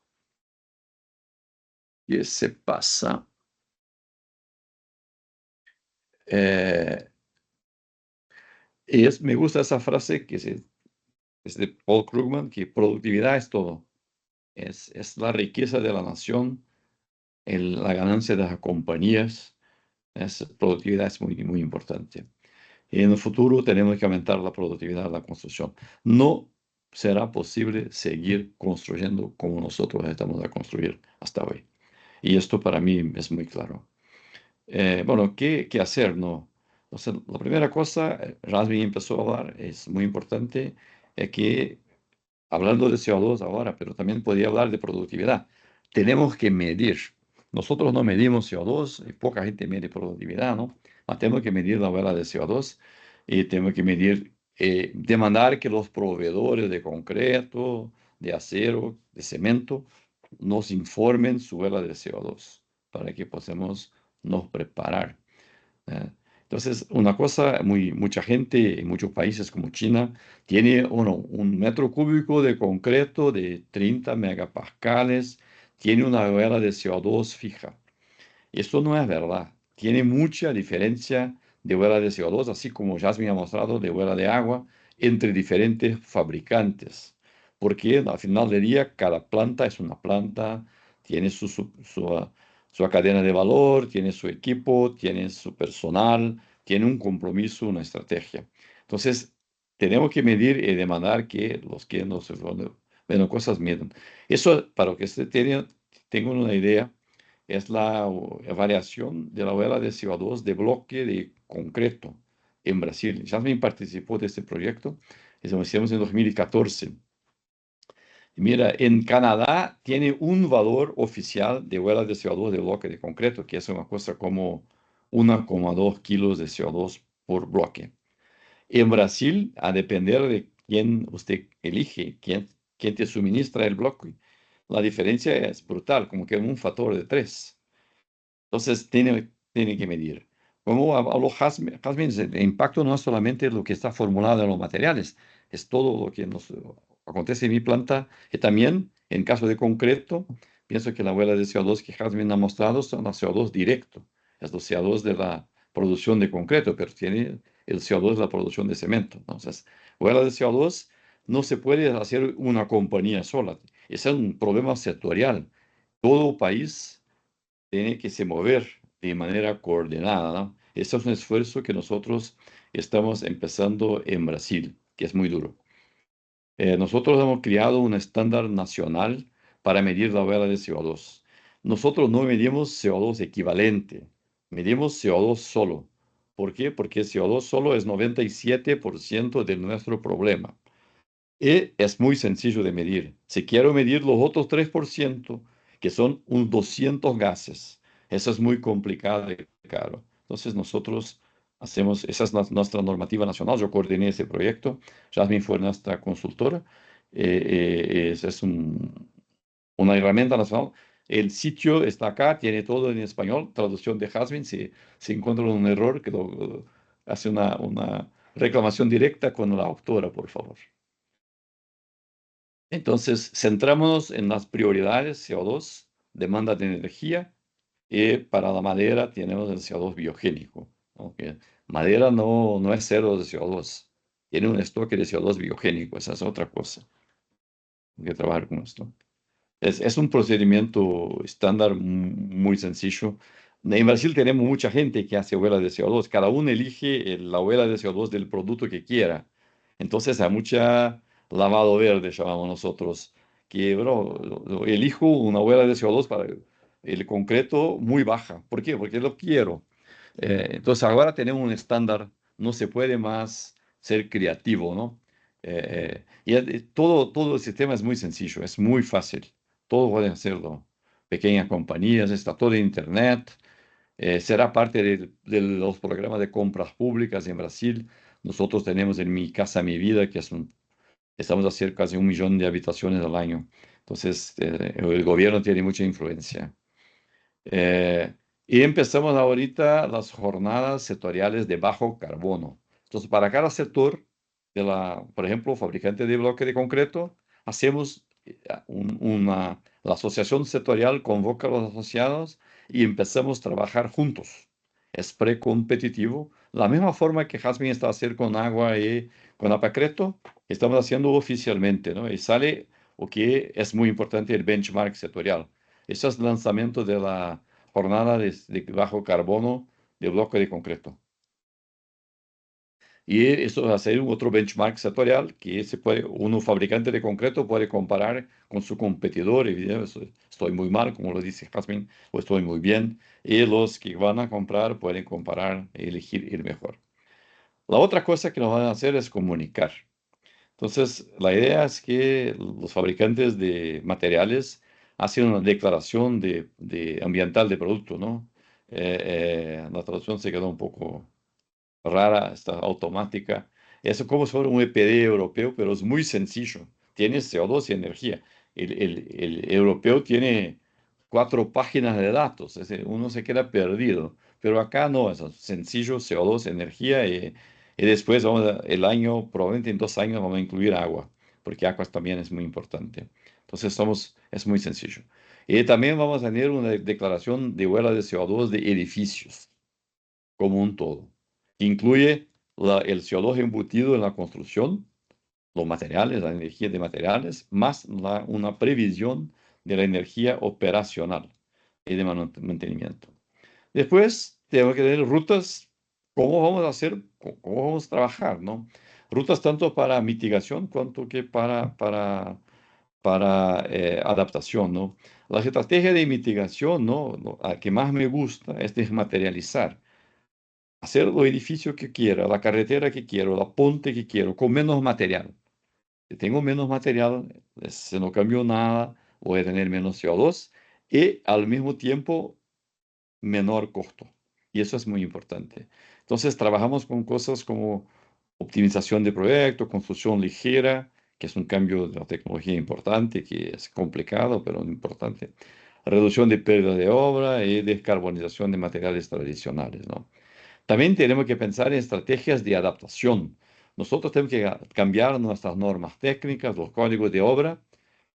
y se pasa. Eh, me gusta esa frase es de Paul Krugman, que productividad es todo. Es la riqueza de la nación, la ganancia de las compañías. Productividad es muy, muy importante. Y en el futuro tenemos que aumentar la productividad de la construcción. No será posible seguir construyendo como nosotros estamos a construir hasta hoy. Y esto para mí es muy claro. Bueno, ¿qué hacer? No. Entonces, la primera cosa, Rasmin empezó a hablar, es muy importante, que hablando de CO2 ahora, pero también podía hablar de productividad. Tenemos que medir. Nosotros no medimos CO2 y poca gente mide productividad, ¿no? Tenemos que medir la huella de CO2 y tenemos que medir, demandar que los proveedores de concreto, de acero, de cemento, nos informen su huella de CO2 para que podamos nos preparar. ¿Eh? Entonces, una cosa, mucha gente en muchos países como China tiene un metro cúbico de concreto de 30 megapascales, tiene una huella de CO2 fija. Esto no es verdad. Tiene mucha diferencia de huella de CO2, así como Jasmine ha mostrado, de huella de agua entre diferentes fabricantes. Porque al final del día, cada planta es una planta, tiene su cadena de valor, tiene su equipo, tiene su personal, tiene un compromiso, una estrategia. Entonces, tenemos que medir y demandar que los que nos ven cosas midan. Eso, para que usted tenga una idea, es la variación de la huella de CO2 de bloque de concreto en Brasil. Jasmine participó de este proyecto, lo hicimos en 2014. Mira, en Canadá tiene un valor oficial de huella de CO2 de bloque de concreto, que es una cosa como 1,2 kilos de CO2 por bloque. En Brasil, a depender de quién usted elige, quién te suministra el bloque, la diferencia es brutal, como que un factor de 3. Entonces, tiene que medir. Como habló Jasmine, el impacto no es solamente lo que está formulado en los materiales, es todo lo que nos acontece en mi planta. Y también, en caso de concreto, pienso que la huella de CO2 que Jasmine ha mostrado son los CO2 directo, es los CO2 de la producción de concreto, pero tiene el CO2 de la producción de cemento. Entonces, huella de CO2 no se puede hacer una compañía sola. Ese es un problema sectorial. Todo país tiene que se mover de manera coordinada, ¿no? Este es un esfuerzo que nosotros estamos empezando en Brasil, que es muy duro. Nosotros hemos creado un estándar nacional para medir la huella de CO2. Nosotros no medimos CO2 equivalente, medimos CO2 solo. ¿Por qué? Porque CO2 solo es 97% de nuestro problema. Y es muy sencillo de medir. Si quiero medir los otros 3%, que son unos 200 gases, eso es muy complicado y caro. Entonces nosotros hacemos, esa es nuestra normativa nacional. Yo coordiné ese proyecto. Jasmine fue nuestra consultora. Es una herramienta nacional. El sitio está acá, tiene todo en español, traducción de Jasmine. Si encuentra un error, que hace una reclamación directa con la autora, por favor. Entonces, centramos en las prioridades CO2, demanda de energía, y para la madera tenemos el CO2 biogénico, ¿no? Que madera no es cero de CO2, tiene un estoque de CO2 biogénico, esa es otra cosa. Hay que trabajar con esto. Es un procedimiento estándar muy sencillo. En Brasil tenemos mucha gente que hace huella de CO2. Cada uno elige la huella de CO2 del producto que quiera. Entonces hay mucha lavado verde, llamamos nosotros, que, bro, elijo una huella de CO2 para el concreto muy baja. ¿Por qué? Porque lo quiero. Entonces ahora tenemos un estándar, no se puede más ser creativo, ¿no? Todo el sistema es muy sencillo, es muy fácil. Todo pueden hacerlo. Pequeñas compañías, está todo en Internet. Será parte de los programas de compras públicas en Brasil. Nosotros tenemos en Mi Casa Mi Vida, estamos a hacer casi 1 millón de habitaciones al año. Entonces, el gobierno tiene mucha influencia. Eh, y empezamos ahorita las jornadas sectoriales de bajo carbono. Entonces, para cada sector, por ejemplo, fabricante de bloque de concreto, hacemos la asociación sectorial convoca a los asociados y empezamos a trabajar juntos. Es precompetitivo. La misma forma que Jasmine está haciendo con agua y con Apacreto, estamos haciendo oficialmente, ¿no? Y sale, o que es muy importante, el benchmark sectorial. Eso es el lanzamiento de la jornada de bajo carbono de bloque de concreto. Y eso va a ser un otro benchmark sectorial que uno fabricante de concreto puede comparar con su competidor y estoy muy mal, como lo dice Jasmine, o estoy muy bien. Y los que van a comprar pueden comparar y elegir el mejor. La otra cosa que nos van a hacer es comunicar. Entonces, la idea es que los fabricantes de materiales hacen una declaración ambiental de producto, ¿no? La traducción se quedó un poco rara, está automática. Es como sobre un EPD europeo, pero es muy sencillo. Tiene CO2 y energía. El europeo tiene 4 páginas de datos, es decir, uno se queda perdido. Pero acá no, es sencillo, CO2, energía, y después el año, probablemente en 2 años vamos a incluir agua, porque agua también es muy importante. Entonces es muy sencillo. Y también vamos a tener una declaración de huella de CO2 de edificios como un todo. Incluye el CO2 embutido en la construcción, los materiales, la energía de materiales, más una previsión de la energía operacional y de mantenimiento. Después, tenemos que tener rutas, cómo vamos a hacer, cómo vamos a trabajar, ¿no? Rutas tanto para mitigación cuanto que para adaptación, ¿no? La estrategia de mitigación, ¿no? La que más me gusta es desmaterializar, hacer el edificio que quiera, la carretera que quiero, la ponte que quiero, con menos material. Si tengo menos material, si no cambio nada, voy a tener menos CO2 y al mismo tiempo menor costo. Y eso es muy importante. Entonces, trabajamos con cosas como optimización de proyectos, construcción ligera, que es un cambio de la tecnología importante, que es complicado, pero importante. Reducción de pérdida de obra y descarbonización de materiales tradicionales, ¿no? También tenemos que pensar en estrategias de adaptación. Nosotros tenemos que cambiar nuestras normas técnicas, los códigos de obra,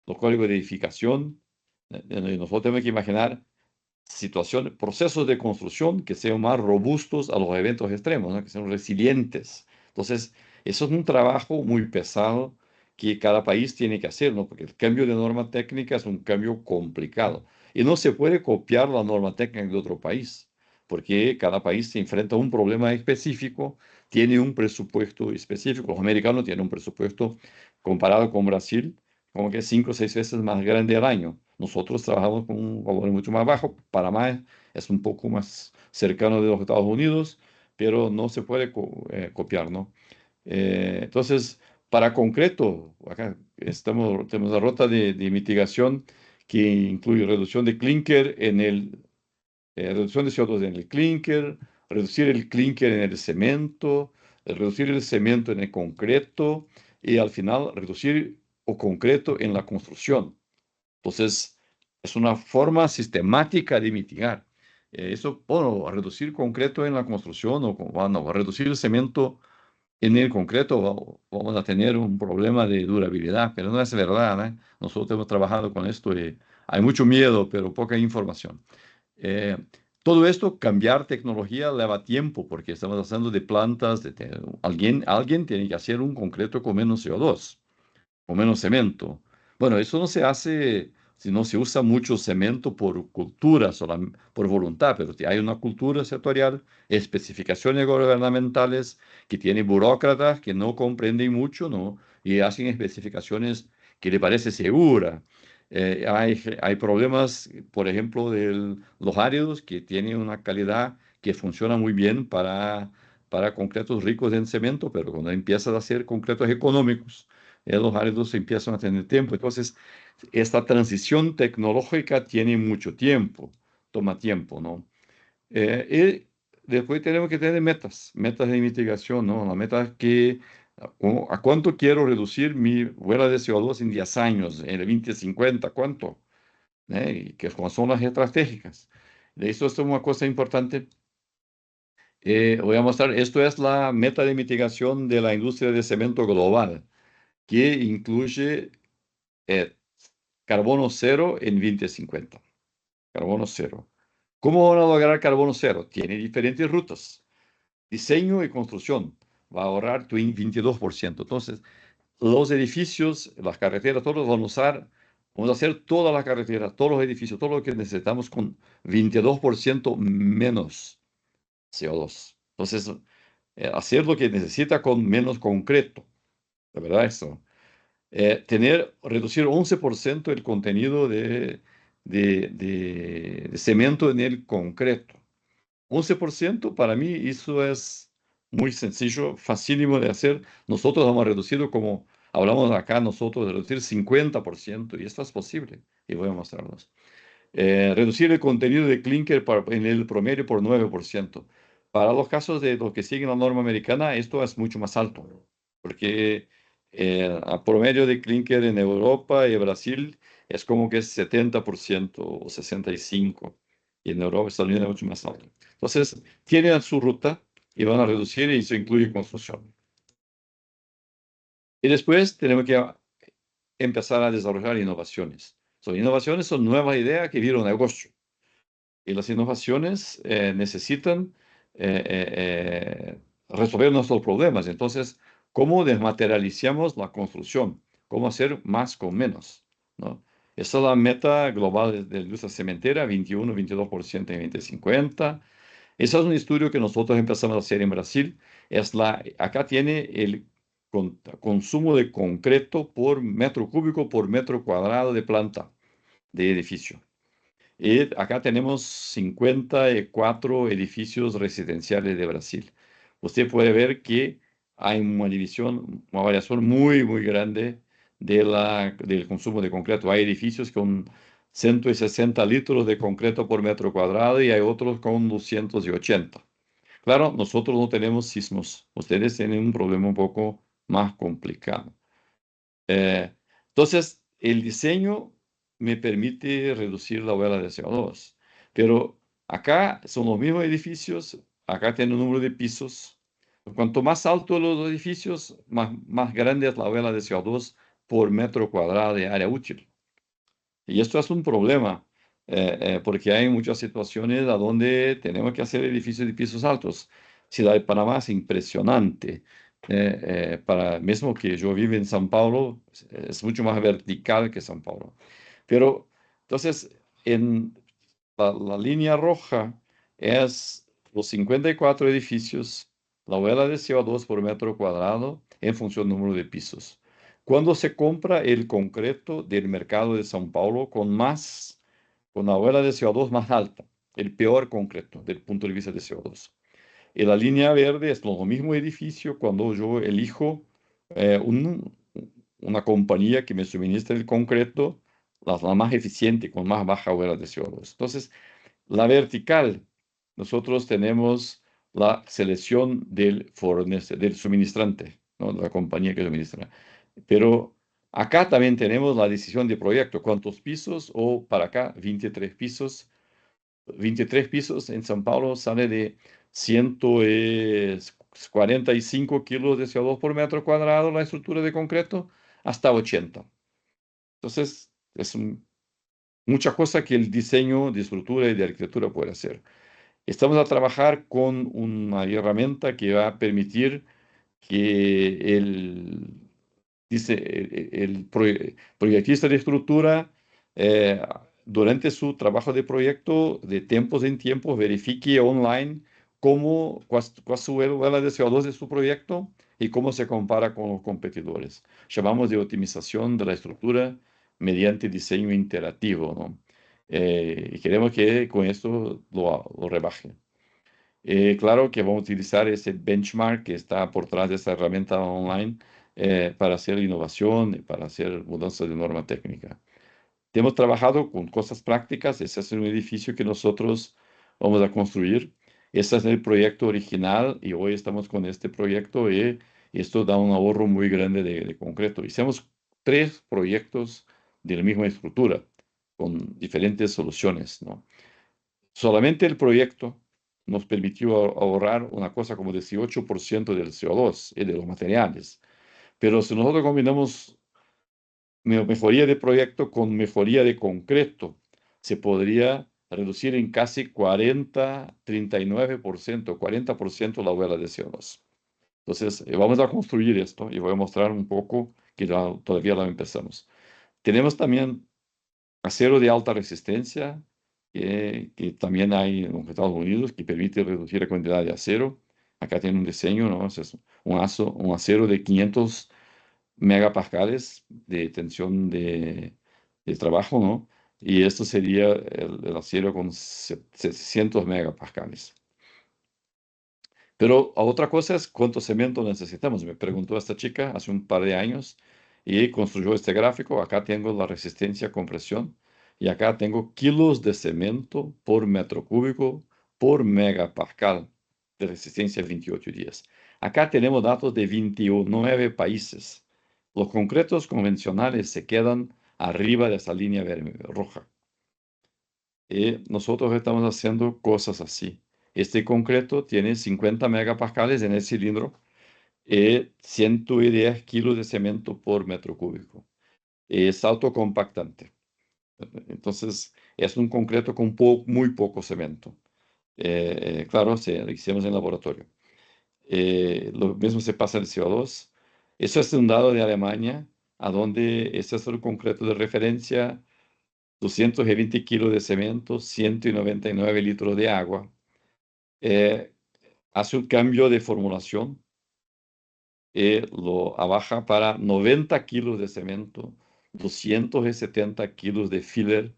los códigos de edificación. Nosotros tenemos que imaginar situaciones, procesos de construcción que sean más robustos a los eventos extremos, ¿no? Que sean resilientes. Entonces, eso es un trabajo muy pesado que cada país tiene que hacer, ¿no? Porque el cambio de norma técnica es un cambio complicado y no se puede copiar la norma técnica de otro país, porque cada país se enfrenta a un problema específico, tiene un presupuesto específico. Los americanos tienen un presupuesto comparado con Brasil, como que 5 o 6 veces más grande al año. Nosotros trabajamos con un valor mucho más bajo. Panamá es un poco más cercano de los Estados Unidos, pero no se puede copiar, ¿no? Entonces, para concreto, acá tenemos la ruta de mitigación que incluye reducción de clinker reducción de CO2 en el clinker, reducir el clinker en el cemento, reducir el cemento en el concreto y al final reducir el concreto en la construcción. Entonces, es una forma sistemática de mitigar. Eso, bueno, reducir concreto en la construcción bueno, reducir el cemento en el concreto, vamos a tener un problema de durabilidad, pero no es verdad, ¿eh? Nosotros hemos trabajado con esto y hay mucho miedo, pero poca información. Eh, Todo esto, cambiar tecnología lleva tiempo porque estamos haciendo de plantas, alguien tiene que hacer un concreto con menos CO2 o menos cemento. Bueno, eso no se hace si no se usa mucho cemento por cultura, por voluntad, pero hay una cultura sectorial, especificaciones gubernamentales que tienen burócratas que no comprenden mucho, ¿no? Y hacen especificaciones que le parece segura. Hay problemas, por ejemplo, de los áridos que tienen una calidad que funciona muy bien para concretos ricos en cemento, pero cuando empiezas a hacer concretos económicos, los áridos empiezan a tener tiempo. Entonces, esta transición tecnológica tiene mucho tiempo, toma tiempo, ¿no? Y después tenemos que tener metas de mitigación, ¿no? La meta es que a cuánto quiero reducir mi huella de CO2 en 10 años, en el 2050, ¿cuánto? Y que son las estratégicas. De esto es una cosa importante. Voy a mostrar, esto es la meta de mitigación de la industria de cemento global, que incluye eh, carbono cero en 2050. Carbono cero. ¿Cómo van a lograr carbono cero? Tiene diferentes rutas. Diseño y construcción va a ahorrar 22%. Entonces, los edificios, las carreteras, todos van a usar, vamos a hacer todas las carreteras, todos los edificios, todo lo que necesitamos con 22% menos CO2. Entonces, hacer lo que necesita con menos concreto. ¿De verdad eso? Reducir 11% el contenido de cemento en el concreto. 11% para mí eso es muy sencillo, facílimo de hacer. Nosotros hemos reducido, como hablamos acá nosotros, de reducir 50% y esto es posible y voy a mostrarlos. Reducir el contenido de clinker en el promedio por 9%. Para los casos de los que siguen la norma americana, esto es mucho más alto, porque a promedio de clinker en Europa y Brasil es como que es 70% o 65%, y en Europa está es mucho más alto. Entonces, tienen su ruta y van a reducir y eso incluye construcción. Y después tenemos que empezar a desarrollar innovaciones. Innovaciones son nuevas ideas que vieron negocio. Y las innovaciones necesitan resolver nuestros problemas. Entonces, ¿cómo desmaterializamos la construcción? ¿Cómo hacer más con menos? ¿No? Esa es la meta global de la industria cementera, 21-22% en 2050. Ese es un estudio que nosotros empezamos a hacer en Brasil. Acá tiene el consumo de concreto por metro cúbico por metro cuadrado de planta de edificio. Y acá tenemos 54 edificios residenciales de Brasil. Usted puede ver que hay una división, una variación muy, muy grande del consumo de concreto. Hay edificios con 160 litros de concreto por metro cuadrado y hay otros con 280. Claro, nosotros no tenemos sismos. Ustedes tienen un problema un poco más complicado. Entonces, el diseño me permite reducir la huella de CO2, pero acá son los mismos edificios, acá tiene un número de pisos. Cuanto más altos los edificios, más grande es la huella de CO2 por metro cuadrado de área útil. Y esto es un problema, porque hay muchas situaciones a donde tenemos que hacer edificios de pisos altos. Ciudad de Panamá es impresionante. Mismo que yo vivo en São Paulo, es mucho más vertical que São Paulo. Pero entonces, en la línea roja es los 54 edificios, la huella de CO2 por metro cuadrado en función del número de pisos. Cuando se compra el concreto del mercado de São Paulo con la huella de CO2 más alta, el peor concreto del punto de vista de CO2. Y la línea verde es lo mismo edificio cuando yo elijo una compañía que me suministra el concreto, la más eficiente, con más baja huella de CO2. Entonces, la vertical, nosotros tenemos la selección del suministrante, ¿no? La compañía que suministra. Pero acá también tenemos la decisión de proyecto, cuántos pisos, o para acá 23 pisos. 23 pisos en São Paulo sale de 145 kilos de CO2 por metro cuadrado la estructura de concreto, hasta 80. Entonces, mucha cosa que el diseño de estructura y de arquitectura puede hacer. Estamos a trabajar con una herramienta que va a permitir que dice, el proyectista de estructura Eh, Durante su trabajo de proyecto, de tiempos en tiempos, verifique online cuál es su huella de CO2 de su proyecto y cómo se compara con los competidores. Llamamos de optimización de la estructura mediante diseño interactivo, ¿no? Y queremos que con esto lo rebaje. Claro que vamos a utilizar ese benchmark que está por detrás de esta herramienta online para hacer innovación y para hacer mudanzas de norma técnica. Hemos trabajado con cosas prácticas. Ese es un edificio que nosotros vamos a construir. Ese es el proyecto original y hoy estamos con este proyecto y esto da un ahorro muy grande de concreto. Hicimos 3 proyectos de la misma estructura con diferentes soluciones, ¿no? Solamente el proyecto nos permitió ahorrar una cosa como 18% del CO2 y de los materiales. Pero si nosotros combinamos mejoría de proyecto con mejoría de concreto, se podría reducir en casi 39%, 40% la huella de CO2. Entonces, vamos a construir esto y voy a mostrar un poco que todavía lo empezamos. Tenemos también acero de alta resistencia, que también hay en los Estados Unidos, que permite reducir la cantidad de acero. Acá tiene un diseño, ¿no? Es un acero de 500 megapascales de tensión de trabajo, ¿no? Y esto sería el acero con 700 megapascales. Pero otra cosa es cuánto cemento necesitamos. Me preguntó esta chica hace un par de años y construyó este gráfico. Acá tengo la resistencia a compresión y acá tengo kilos de cemento por metro cúbico por megapascal de resistencia a 28 días. Acá tenemos datos de 29 países. Los concretos convencionales se quedan arriba de esa línea roja. Y nosotros estamos haciendo cosas así. Este concreto tiene 50 megapascales en el cilindro y 110 kilos de cemento por metro cúbico. Es autocompactante. Entonces, es un concreto con muy poco cemento. Claro, lo hicimos en laboratorio. Lo mismo se pasa en el CO2. Eso es un dado de Alemania, a donde ese es el concreto de referencia, 220 kilos de cemento, 199 litros de agua. Eh, Hace un cambio de formulación y lo abaja para 90 kilos de cemento, 270 kilos de filler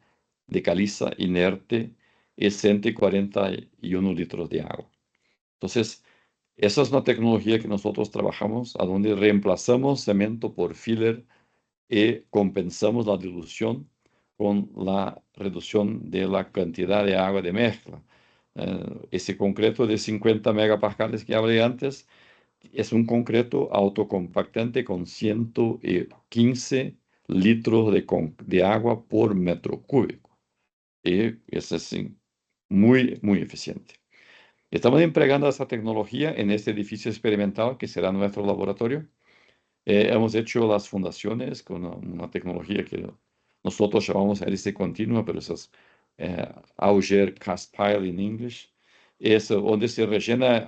de caliza inerte y 141 litros de agua. Entonces, esa es una tecnología que nosotros trabajamos, a donde reemplazamos cemento por filler y compensamos la dilución con la reducción de la cantidad de agua de mezcla. Ese concreto de 50 megapascales que hablé antes es un concreto autocompactante con 115 litros de agua por metro cúbico. Y es así, muy eficiente. Estamos empleando esa tecnología en este edificio experimental que será nuestro laboratorio. Hemos hecho las fundaciones con una tecnología que nosotros llamamos hélice continua, pero eso es Auger cast pile en inglés. Es donde se rellena,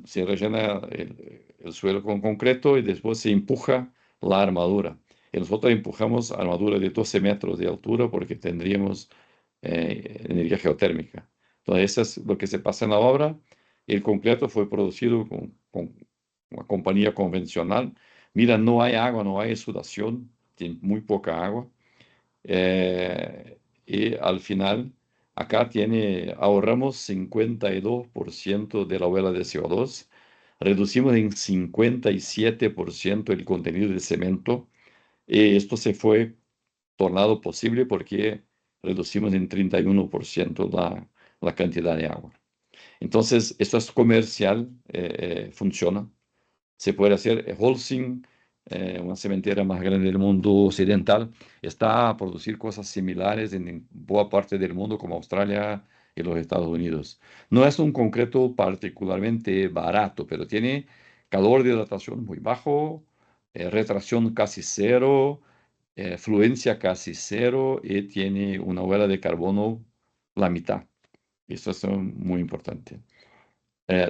se rellena el suelo con concreto y después se empuja la armadura. Y nosotros empujamos armadura de 12 metros de altura porque tendríamos energía geotérmica. Entonces, eso es lo que se pasa en la obra. El concreto fue producido con una compañía convencional. Mira, no hay agua, no hay sudación, tiene muy poca agua. Y al final, acá ahorramos 52% de la huella de CO2, reducimos en 57% el contenido de cemento. Y esto se fue tornado posible porque reducimos en 31% la cantidad de agua. Entonces, esto es comercial, funciona. Se puede hacer. Holcim, una cementera más grande del mundo occidental, está a producir cosas similares en buena parte del mundo, como Australia y los Estados Unidos. No es un concreto particularmente barato, pero tiene calor de hidratación muy bajo, retracción casi cero, fluencia casi cero y tiene una huella de carbono la mitad. Eso es muy importante.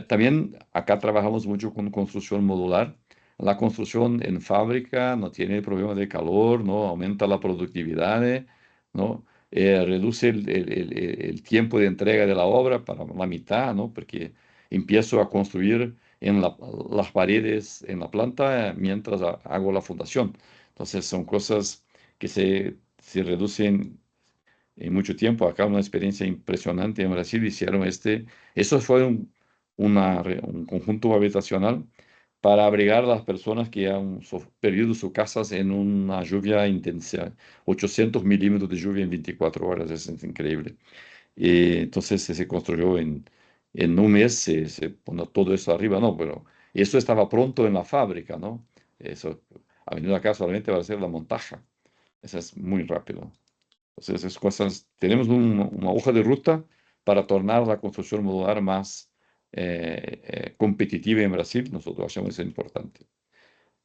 También acá trabajamos mucho con construcción modular. la construcción en fábrica no tiene problema de calor, ¿no? Aumenta la productividad, ¿no? Reduce el tiempo de entrega de la obra para la mitad, ¿no? Porque empiezo a construir en las paredes en la planta mientras hago la fundación. Entonces son cosas que se reducen en mucho tiempo. Acá una experiencia impresionante en Brasil hicieron eso fue un conjunto habitacional para abrigar a las personas que han perdido sus casas en una lluvia intensa, 800 milímetros de lluvia en 24 horas, es increíble. Entonces se construyó en un mes, se pone todo eso arriba, no, pero eso estaba pronto en la fábrica, ¿no? Eso ha venido acá solamente para hacer la montaje. Eso es muy rápido. Entonces, esas cosas, tenemos una hoja de ruta para tornar la construcción modular más competitiva en Brasil. Nosotros hacemos eso importante.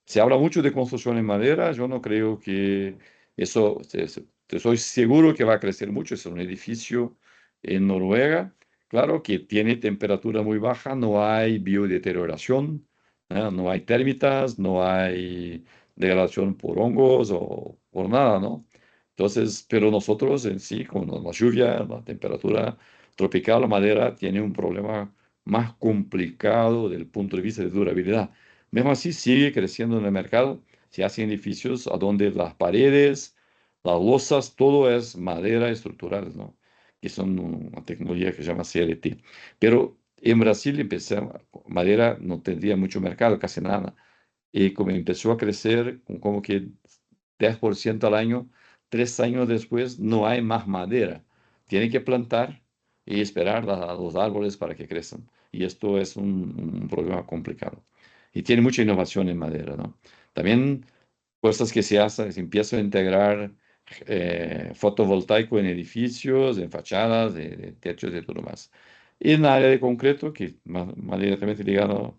Se habla mucho de construcción en madera. Yo no creo que eso, estoy seguro que va a crecer mucho. Es un edificio en Noruega. Claro que tiene temperatura muy baja, no hay biodeterioración, no hay térmitas, no hay degradación por hongos o por nada, ¿no? Entonces, pero nosotros en sí, con la lluvia, la temperatura tropical, la madera tiene un problema más complicado desde el punto de vista de durabilidad. Mesmo así, sigue creciendo en el mercado. Se hacen edificios a donde las paredes, las losas, todo es madera estructural, ¿no? Que son una tecnología que se llama CLT. Pero en Brasil madera no tendría mucho mercado, casi nada. Y como empezó a crecer con como que 10% al año, 3 años después no hay más madera. Tienen que plantar y esperar a los árboles para que crezcan. Y esto es un problema complicado. Y tiene mucha innovación en madera, ¿no? También cosas que se hacen, se empieza a integrar fotovoltaico en edificios, en fachadas, de techos y todo más. Y en el área de concreto, que más directamente ligado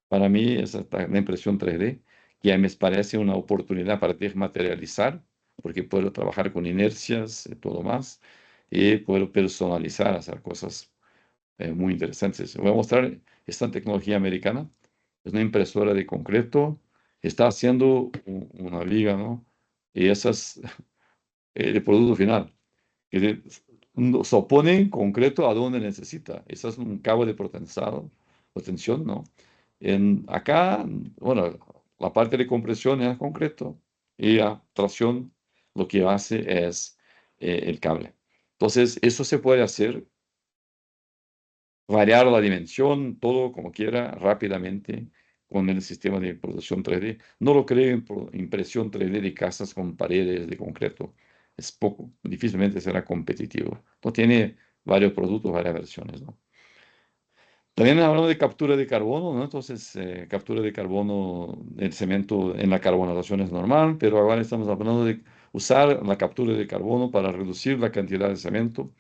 para mí, es la impresión 3D, que me parece una oportunidad para desmaterializar, porque puedo trabajar con inercias y todo más, y puedo personalizar, hacer cosas muy interesantes. Voy a mostrar esta tecnología americana. Es una impresora de concreto. Está haciendo una viga, ¿no? Y esa es el producto final. Que se opone concreto a donde necesita. Eso es un cabo de tensión, ¿no? Acá, bueno, la parte de compresión es concreto y la tracción lo que hace es el cable. Entonces, eso se puede hacer variar la dimensión, todo como quiera, rápidamente con el sistema de producción 3D. No lo creo en impresión 3D de casas con paredes de concreto. Es poco, difícilmente será competitivo. No tiene varios productos, varias versiones, ¿no? También hablamos de captura de carbono, ¿no? Entonces, captura de carbono del cemento en la carbonatación es normal, pero ahora estamos hablando de usar la captura de carbono para reducir la cantidad de cemento,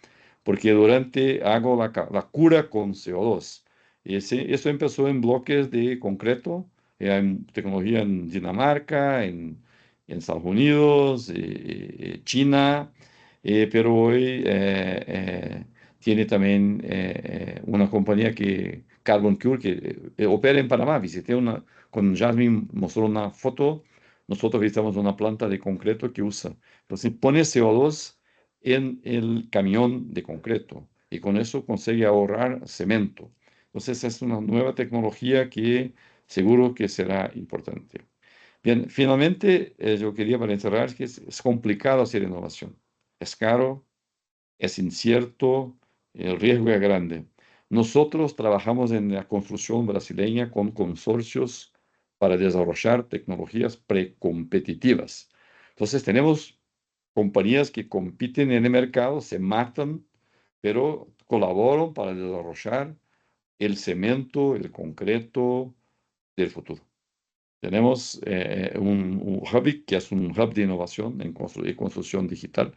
porque durante hago la cura con CO2. Esto empezó en bloques de concreto, en tecnología en Dinamarca, en Estados Unidos, China, pero hoy tiene también una compañía Carbon Cure, que opera en Panamá. Visité con Jasmine mostró una foto. Nosotros visitamos una planta de concreto que usa. Entonces pone CO2 en el camión de concreto y con eso consigue ahorrar cemento. Entonces es una nueva tecnología que seguro que será importante. Bien, finalmente yo quería para encerrar que es complicado hacer innovación. Es caro, es incierto, el riesgo es grande. Nosotros trabajamos en la construcción brasileña con consorcios para desarrollar tecnologías precompetitivas. Entonces tenemos compañías que compiten en el mercado, se matan, pero colaboran para desarrollar el cemento, el concreto del futuro. Tenemos un hub que es un hub de innovación en construcción digital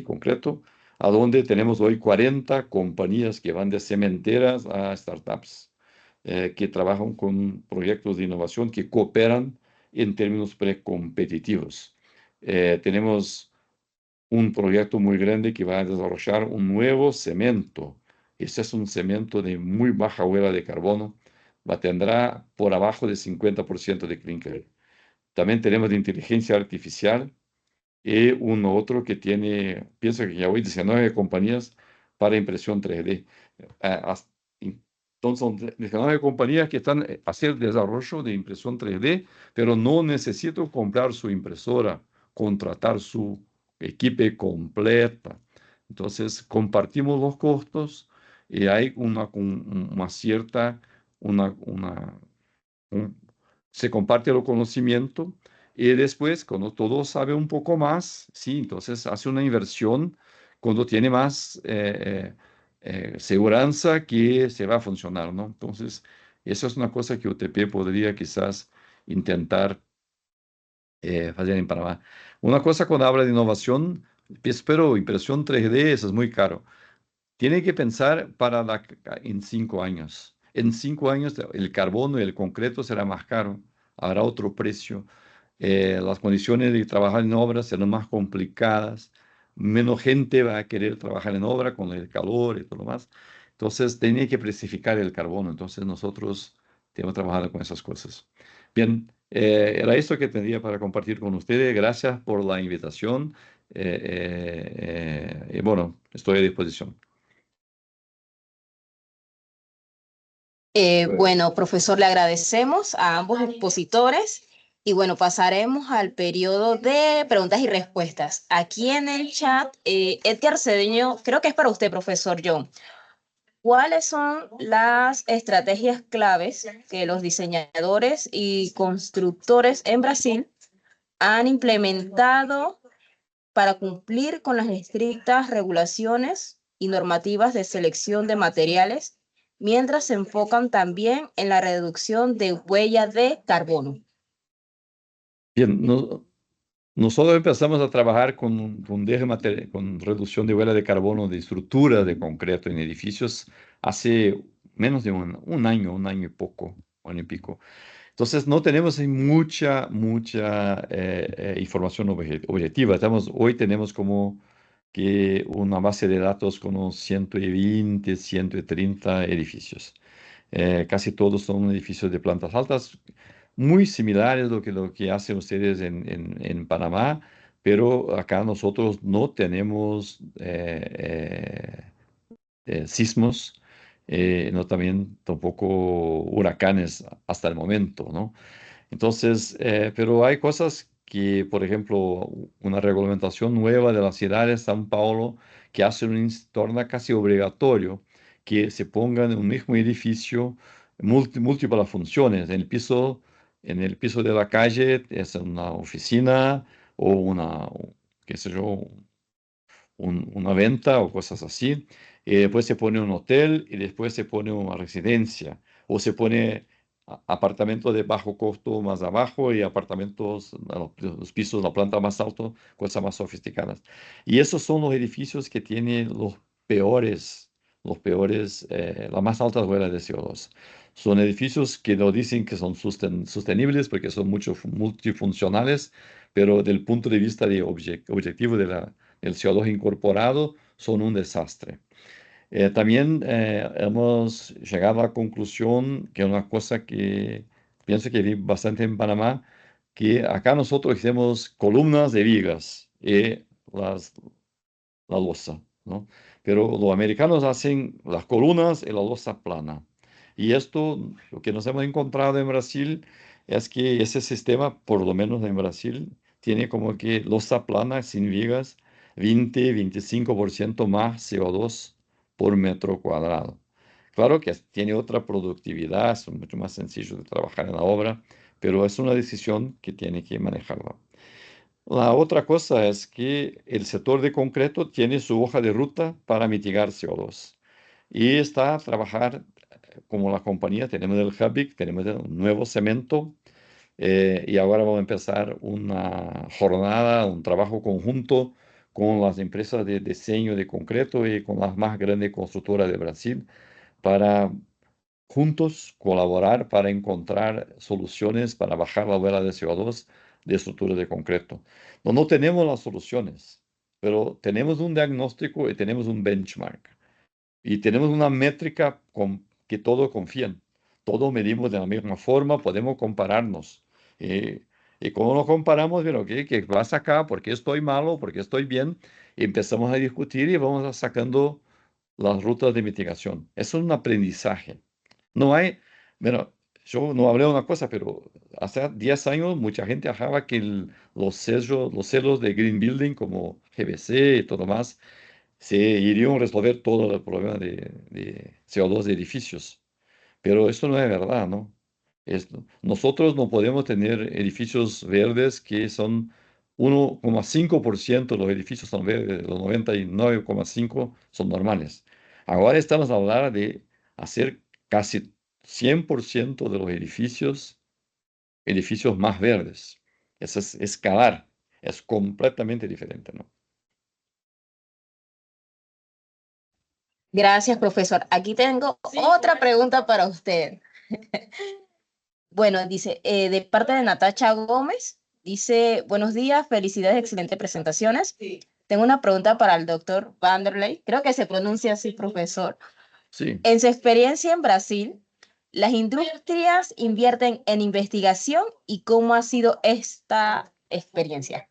concreto, a donde tenemos hoy 40 compañías que van de cementeras a startups que trabajan con proyectos de innovación que cooperan en términos precompetitivos. Tenemos un proyecto muy grande que va a desarrollar un nuevo cemento. Este es un cemento de muy baja huella de carbono. tendrá por abajo de 50% de clínker. También tenemos de inteligencia artificial y uno otro que tiene, pienso que ya hoy 19 compañías para impresión 3D. Entonces son 19 compañías que están haciendo desarrollo de impresión 3D, pero no necesito comprar su impresora, contratar su equipo completa. Entonces compartimos los costos y hay una cierta, una, un- se comparte el conocimiento y después, cuando todo sabe un poco más, sí, entonces hace una inversión cuando tiene más seguridad que se va a funcionar, ¿no? Entonces, eso es una cosa que UTP podría quizás intentar hacer en Panamá. Una cosa cuando habla de innovación, pero impresión 3D, eso es muy caro. Tiene que pensar en 5 años. En 5 años el carbono y el concreto será más caro, habrá otro precio, las condiciones de trabajar en obra serán más complicadas, menos gente va a querer trabajar en obra con el calor y todo lo más. Entonces, tiene que precificar el carbono. Entonces, nosotros tenemos trabajado con esas cosas. Bien, era esto que tendría para compartir con ustedes. Gracias por la invitación. Y bueno, estoy a disposición.
Bueno, profesor, le agradecemos a ambos expositores y bueno, pasaremos al periodo de preguntas y respuestas. Aquí en el chat, Edgar Cedeño, creo que es para usted, profesor John. ¿Cuáles son las estrategias claves que los diseñadores y constructores en Brasil han implementado para cumplir con las estrictas regulaciones y normativas de selección de materiales, mientras se enfocan también en la reducción de huella de carbono?
Bien, nosotros empezamos a trabajar con reducción de huella de carbono de estructura de concreto en edificios hace menos de un año y poco, un año y pico. Entonces, no tenemos ahí mucha información objetiva. Hoy tenemos como que una base de datos con unos 120, 130 edificios. Casi todos son edificios de plantas altas, muy similares a lo que hacen ustedes en Panamá, pero acá nosotros no tenemos sismos, no también tampoco huracanes hasta el momento, ¿no? Entonces, pero hay cosas que, por ejemplo, una reglamentación nueva de la ciudad de São Paulo que hace torna casi obligatorio que se pongan en un mismo edificio múltiples funciones. En el piso de la calle es una oficina o qué sé yo, una venta o cosas así. Y después se pone un hotel y después se pone una residencia o se pone apartamentos de bajo costo más abajo y apartamentos, los pisos, la planta más alto, cosas más sofisticadas. Y esos son los edificios que tienen las más altas huellas de CO2. Son edificios que no dicen que son sostenibles porque son multifuncionales, pero del punto de vista objetivo el CO2 incorporado son un desastre. También hemos llegado a la conclusión que una cosa que pienso que vi bastante en Panamá, que acá nosotros hacemos columnas de vigas y la losa, ¿no? Pero los americanos hacen las columnas y la losa plana. Y esto, lo que nos hemos encontrado en Brasil es que ese sistema, por lo menos en Brasil, tiene como que losa plana sin vigas, 20-25% más CO2 por metro cuadrado. Claro que tiene otra productividad, es mucho más sencillo de trabajar en la obra, pero es una decisión que tiene que manejarla. La otra cosa es que el sector de concreto tiene su hoja de ruta para mitigar CO2 y está a trabajar como la compañía. Tenemos el Habic, tenemos un nuevo cemento y ahora vamos a empezar una jornada, un trabajo conjunto con las empresas de diseño de concreto y con las más grandes constructoras de Brasil para juntos colaborar para encontrar soluciones para bajar la huella de CO2 de estructuras de concreto. No tenemos las soluciones, pero tenemos un diagnóstico y tenemos un benchmark. Y tenemos una métrica que todos confían. todos medimos de la misma forma, podemos compararnos. Eh, y como nos comparamos, bueno, ¿qué pasa acá? ¿Por qué estoy malo? ¿Por qué estoy bien? Y empezamos a discutir y vamos sacando las rutas de mitigación. Eso es un aprendizaje. No hay, bueno, yo no hablé de una cosa, pero hace 10 años mucha gente achaba que los celos de Green Building como GBC y todo más se irían a resolver todo el problema de CO2 de edificios. Pero esto no es verdad, ¿no? Nosotros no podemos tener edificios verdes que son 1,5% de los edificios son verdes, los 99,5% son normales. Ahora estamos hablando de hacer casi 100% de los edificios más verdes. Eso es escalar, es completamente diferente, ¿no?
Gracias, profesor. Aquí tengo
Sí,
otra
correcto.
pregunta para usted. Bueno, dice, de parte de Natacha Gómez, dice, buenos días, felicidades, excelentes presentaciones.
Sí.
Tengo una pregunta para el doctor Vanderlei, creo que se pronuncia así, profesor.
Sí.
En su experiencia en Brasil, ¿las industrias invierten en investigación y cómo ha sido esta experiencia?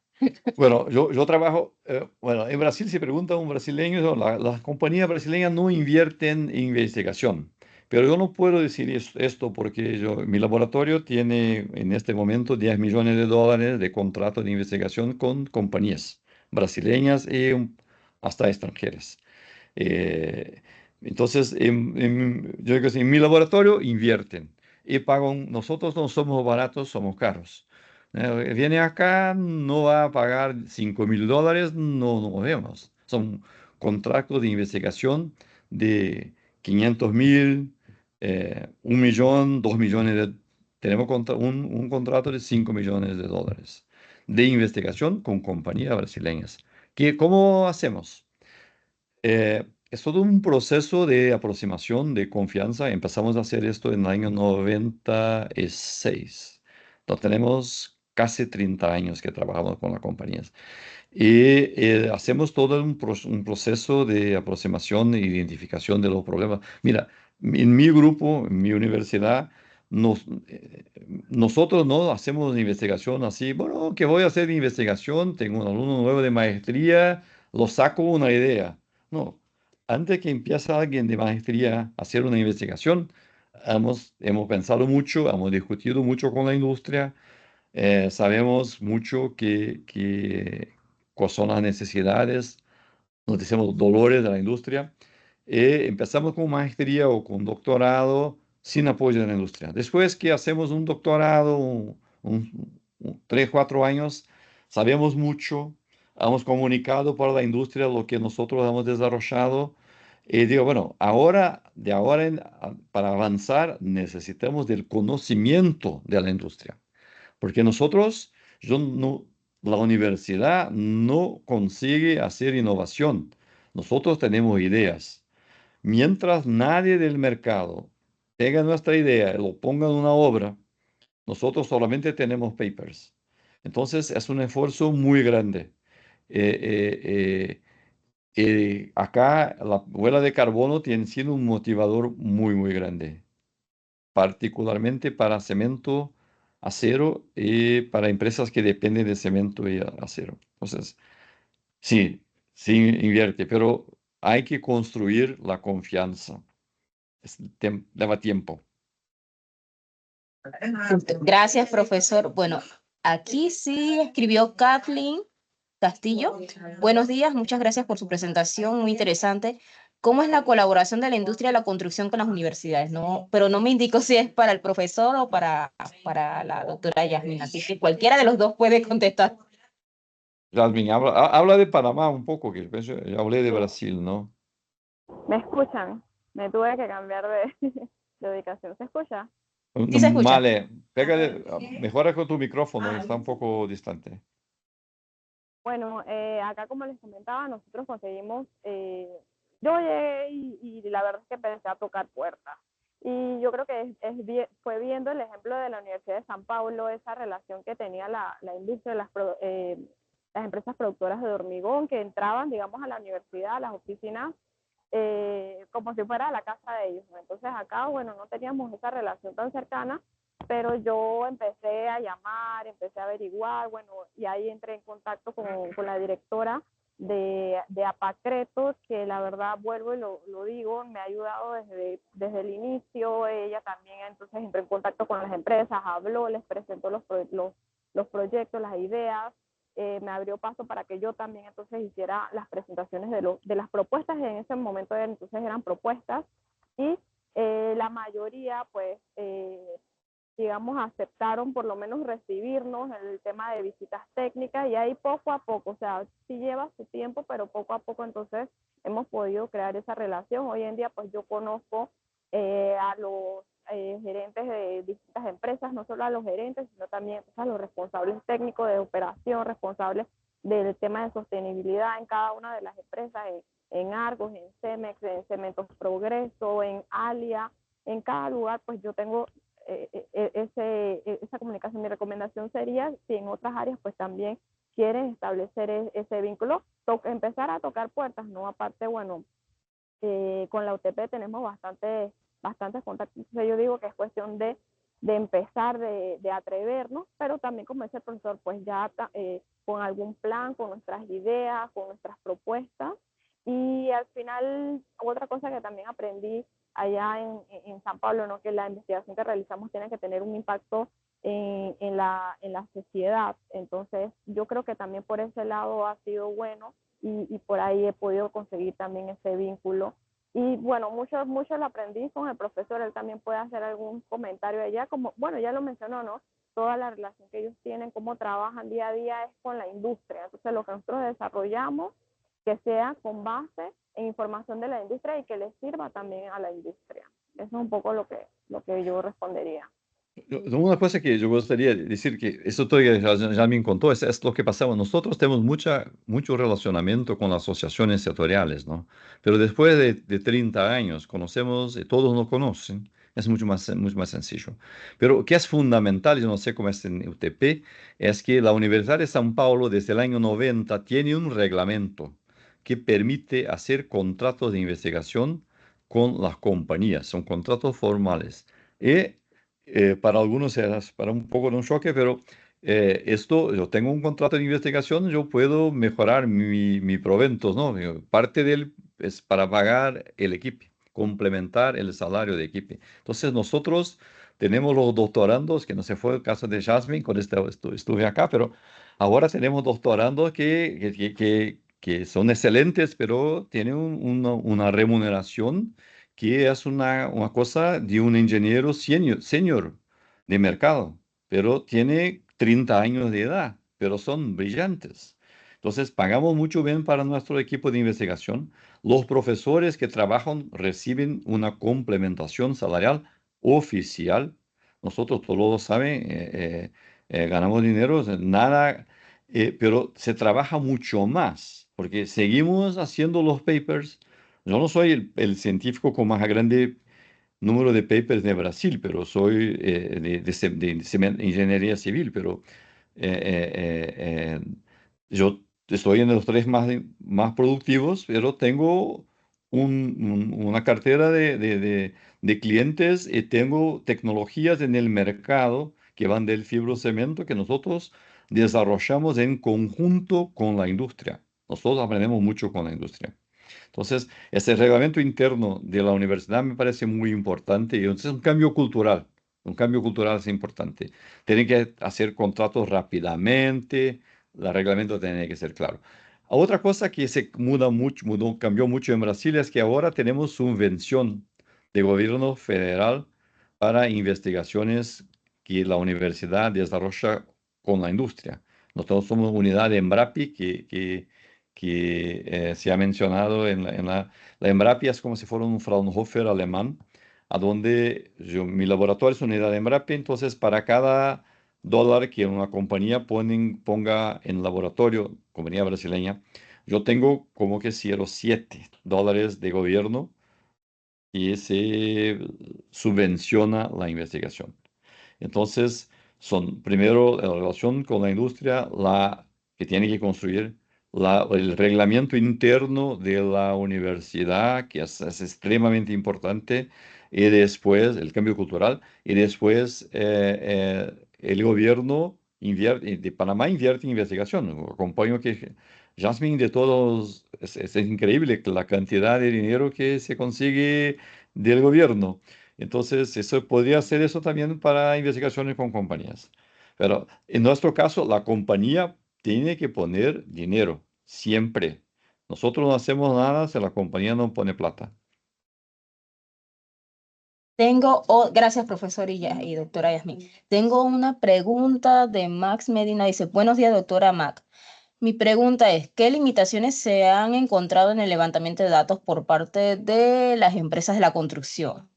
Bueno, yo trabajo, bueno, en Brasil se pregunta a un brasileño, no, las compañías brasileñas no invierten en investigación, pero yo no puedo decir esto porque mi laboratorio tiene en este momento 10 millones de dólares de contrato de investigación con compañías brasileñas y hasta extranjeras. Eh, entonces, yo digo así, en mi laboratorio invierten y pagan, nosotros no somos baratos, somos caros. Viene acá, no va a pagar $5.000, no nos vemos. Son contratos de investigación de 500.000, 1 millón, 2 millones tenemos un contrato de 5 millones de dólares de investigación con compañías brasileñas. ¿Cómo hacemos? Es todo un proceso de aproximación, de confianza. Empezamos a hacer esto en el año 96. Entonces tenemos casi 30 años que trabajamos con las compañías. Y hacemos todo un proceso de aproximación e identificación de los problemas. Mira, en mi grupo, en mi universidad, nos, eh, nosotros no hacemos investigación así, bueno, que voy a hacer investigación, tengo un alumno nuevo de maestría, lo saco una idea. No, antes que empiece alguien de maestría a hacer una investigación, hemos pensado mucho, hemos discutido mucho con la industria, sabemos mucho cuáles son las necesidades, nos decimos dolores de la industria. Empezamos con maestría o con doctorado sin apoyo de la industria. Después que hacemos un doctorado, 3, 4 años, sabemos mucho, hemos comunicado para la industria lo que nosotros hemos desarrollado. Y digo, bueno, de ahora para avanzar necesitamos del conocimiento de la industria. Porque yo no, la universidad no consigue hacer innovación. Nosotros tenemos ideas. Mientras nadie del mercado pega nuestra idea y lo ponga en una obra, nosotros solamente tenemos papers. Entonces es un esfuerzo muy grande. Acá la huella de carbono tiene sido un motivador muy, muy grande, particularmente para cemento, acero y para empresas que dependen de cemento y acero. Entonces, sí, sí invierte, pero hay que construir la confianza. Lleva tiempo.
Gracias, profesor. Bueno, aquí sí escribió Kathleen Castillo. Buenos días, muchas gracias por su presentación, muy interesante. ¿Cómo es la colaboración de la industria de la construcción con las universidades? No, pero no me indicó si es para el profesor o para la doctora Yasmin, así que cualquiera de los dos puede contestar.
Jasmine, habla de Panamá un poco, que yo hablé de Brasil, ¿no?
¿Me escuchan? Me tuve que cambiar de ubicación. ¿Se escucha?
Sí se escucha.
Vale, mejora con tu micrófono, está un poco distante.
Bueno, acá como les comentaba, nosotros conseguimos, yo llegué y la verdad es que empecé a tocar puertas. Y yo creo que fue viendo el ejemplo de la Universidad de San Paulo, esa relación que tenía la industria, las empresas productoras de hormigón que entraban, digamos, a la universidad, a las oficinas, como si fuera la casa de ellos, ¿no? Entonces acá, bueno, no teníamos esa relación tan cercana, pero yo empecé a llamar, empecé a averiguar, bueno, y ahí entré en contacto con la directora de Apacreto, que la verdad vuelvo y lo digo, me ha ayudado desde el inicio. Ella también entonces entró en contacto con las empresas, habló, les presentó los proyectos, las ideas, me abrió paso para que yo también entonces hiciera las presentaciones de las propuestas. En ese momento entonces eran propuestas y la mayoría pues digamos, aceptaron por lo menos recibirnos en el tema de visitas técnicas, y ahí poco a poco, o sea, sí lleva su tiempo, pero poco a poco entonces hemos podido crear esa relación. Hoy en día pues yo conozco a los gerentes de distintas empresas, no solo a los gerentes, sino también pues, a los responsables técnicos de operación, responsables del tema de sostenibilidad en cada una de las empresas, en Argos, en Cemex, en Cementos Progreso, en Alia, en cada lugar pues yo tengo esa comunicación. Mi recomendación sería, si en otras áreas pues también quieren establecer ese vínculo, empezar a tocar puertas, ¿no? Aparte, bueno, con la UTP tenemos bastantes contactos. Entonces yo digo que es cuestión de empezar, de atrevernos, pero también, como dice el profesor, pues ya con algún plan, con nuestras ideas, con nuestras propuestas. Y al final, otra cosa que también aprendí allá en San Pablo, ¿no? Que la investigación que realizamos tiene que tener un impacto en la sociedad. Entonces, yo creo que también por ese lado ha sido bueno, y por ahí he podido conseguir también ese vínculo. Y bueno, mucho lo aprendí con el profesor. Él también puede hacer algún comentario allá, como, bueno, ya lo mencionó, ¿no? Toda la relación que ellos tienen, cómo trabajan día a día es con la industria. Entonces, lo que nosotros desarrollamos, que sea con base en información de la industria y que le sirva también a la industria. Eso es un poco lo que yo respondería.
Una cosa que yo gustaría decir, que esto todo ya me contó, es lo que pasaba. Nosotros tenemos mucho relacionamiento con las asociaciones sectoriales, ¿no? Pero después de 30 años conocemos, todos nos conocen, es mucho más sencillo. Pero que es fundamental, yo no sé cómo es en UTP, es que la Universidad de San Paulo desde el año 90 tiene un reglamento que permite hacer contratos de investigación con las compañías, son contratos formales. Y para algunos es para un poco de un choque, pero yo tengo un contrato de investigación, yo puedo mejorar mi proventos, ¿no? Parte de él es para pagar el equipo, complementar el salario de equipo. Entonces nosotros tenemos los doctorandos, que no se fue el caso de Jasmine, cuando estuve acá, pero ahora tenemos doctorandos que son excelentes, pero tienen una remuneración que es una cosa de un ingeniero senior de mercado, pero tiene 30 años de edad, pero son brillantes. Entonces, pagamos mucho bien para nuestro equipo de investigación. Los profesores que trabajan reciben una complementación salarial oficial. Nosotros, todos lo saben, ganamos dinero, o sea, nada, pero se trabaja mucho más, porque seguimos haciendo los papers. Yo no soy el científico con más grande número de papers de Brasil, pero soy de ingeniería civil, pero yo estoy en los tres más productivos, pero tengo una cartera de clientes y tengo tecnologías en el mercado que van del fibrocemento que nosotros desarrollamos en conjunto con la industria. Nosotros aprendemos mucho con la industria. Entonces, ese reglamento interno de la universidad me parece muy importante, y entonces es un cambio cultural es importante. Tienen que hacer contratos rápidamente, el reglamento tiene que ser claro. Otra cosa que se cambió mucho en Brasil es que ahora tenemos subvención de gobierno federal para investigaciones que la universidad desarrolla con la industria. Nosotros somos unidad de Embrapi que se ha mencionado la Embrapi es como si fuera un Fraunhofer alemán, a donde mi laboratorio es una unidad de Embrapi. Entonces para cada dólar que una compañía ponga en laboratorio, compañía brasileña, yo tengo como que si los $7 de gobierno y se subvenciona la investigación. Entonces, son primero la relación con la industria, la que tiene que construir el reglamento interno de la universidad, que es extremadamente importante, y después el cambio cultural, y después el gobierno de Panamá invierte en investigación. Acompaño que Jasmine, de todos, es increíble la cantidad de dinero que se consigue del gobierno. Entonces, eso podría hacer eso también para investigaciones con compañías. Pero en nuestro caso, la compañía tiene que poner dinero, siempre. Nosotros no hacemos nada si la compañía no pone plata.
Gracias, profesor y doctora Yasmin. Tengo una pregunta de Max Medina. Dice, buenos días, doctora Mac. Mi pregunta es, ¿qué limitaciones se han encontrado en el levantamiento de datos por parte de las empresas de la construcción?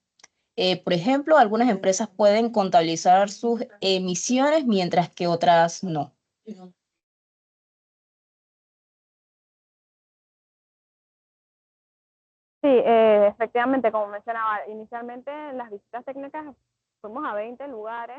Por ejemplo, algunas empresas pueden contabilizar sus emisiones mientras que otras no.
Sí, efectivamente, como mencionaba, inicialmente en las visitas técnicas fuimos a 20 lugares,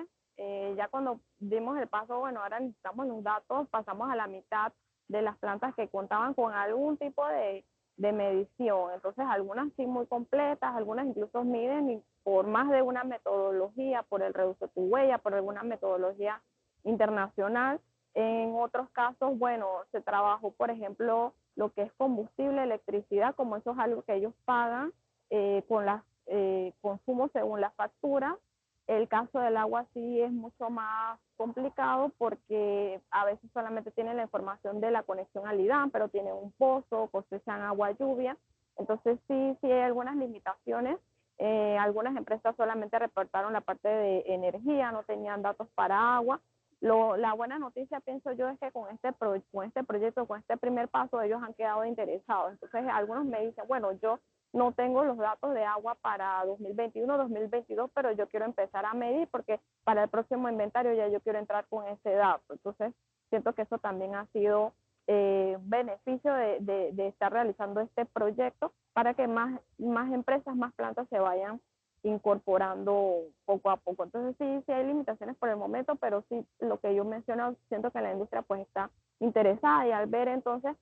ya cuando dimos el paso, bueno, ahora necesitamos los datos, pasamos a la mitad de las plantas que contaban con algún tipo de medición, entonces algunas sí muy completas, algunas incluso miden por más de una metodología, por el reduce tu huella, por alguna metodología internacional. En otros casos, bueno, se trabajó, por ejemplo, lo que es combustible, electricidad, como eso es algo que ellos pagan con los consumos según la factura. El caso del agua sí es mucho más complicado porque a veces solamente tienen la información de la conexión al IDAM, pero tienen un pozo, cosechan agua lluvia. Entonces sí hay algunas limitaciones. Algunas empresas solamente reportaron la parte de energía, no tenían datos para agua. La buena noticia, pienso yo, es que con este proyecto, con este primer paso, ellos han quedado interesados. Entonces, algunos me dicen, bueno, yo no tengo los datos de agua para 2021, 2022, pero yo quiero empezar a medir porque para el próximo inventario ya yo quiero entrar con ese dato. Entonces, siento que eso también ha sido beneficio de estar realizando este proyecto para que más empresas, más plantas se vayan incorporando poco a poco. Entonces sí hay limitaciones por el momento, pero sí lo que yo menciono, siento que la industria pues está interesada y al ver entonces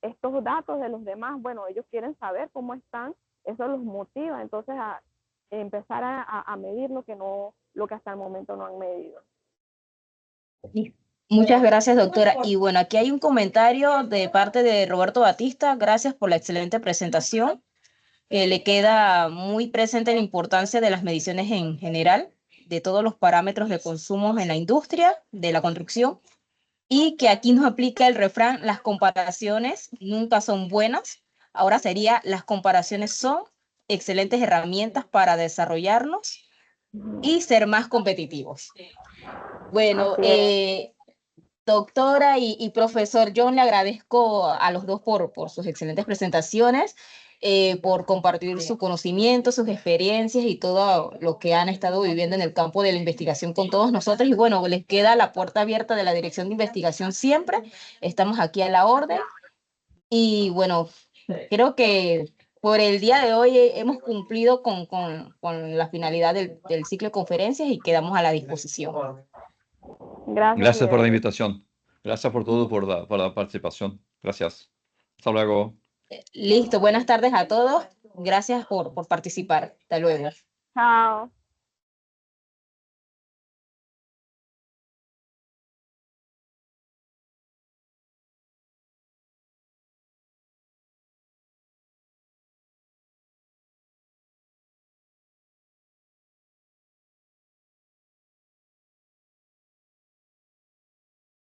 estos datos de los demás, bueno, ellos quieren saber cómo están, eso los motiva entonces a empezar a medir lo que hasta el momento no han medido.
Muchas gracias, doctora. Y bueno, aquí hay un comentario de parte de Roberto Batista. Gracias por la excelente presentación. Le queda muy presente la importancia de las mediciones en general, de todos los parámetros de consumo en la industria de la construcción, y que aquí nos aplica el refrán, las comparaciones nunca son buenas. Ahora sería, las comparaciones son excelentes herramientas para desarrollarnos y ser más competitivos. Bueno, doctora y profesor John, le agradezco a los dos por sus excelentes presentaciones, por compartir su conocimiento, sus experiencias y todo lo que han estado viviendo en el campo de la investigación con todos nosotros. Y bueno, les queda la puerta abierta de la Dirección de Investigación siempre. Estamos aquí a la orden. Y bueno, creo que por el día de hoy hemos cumplido con la finalidad del ciclo de conferencias y quedamos a la disposición.
Gracias por la invitación. Gracias por todo, por la participación. Gracias. Hasta luego.
Listo, buenas tardes a todos. Gracias por participar. Hasta luego.
Chao.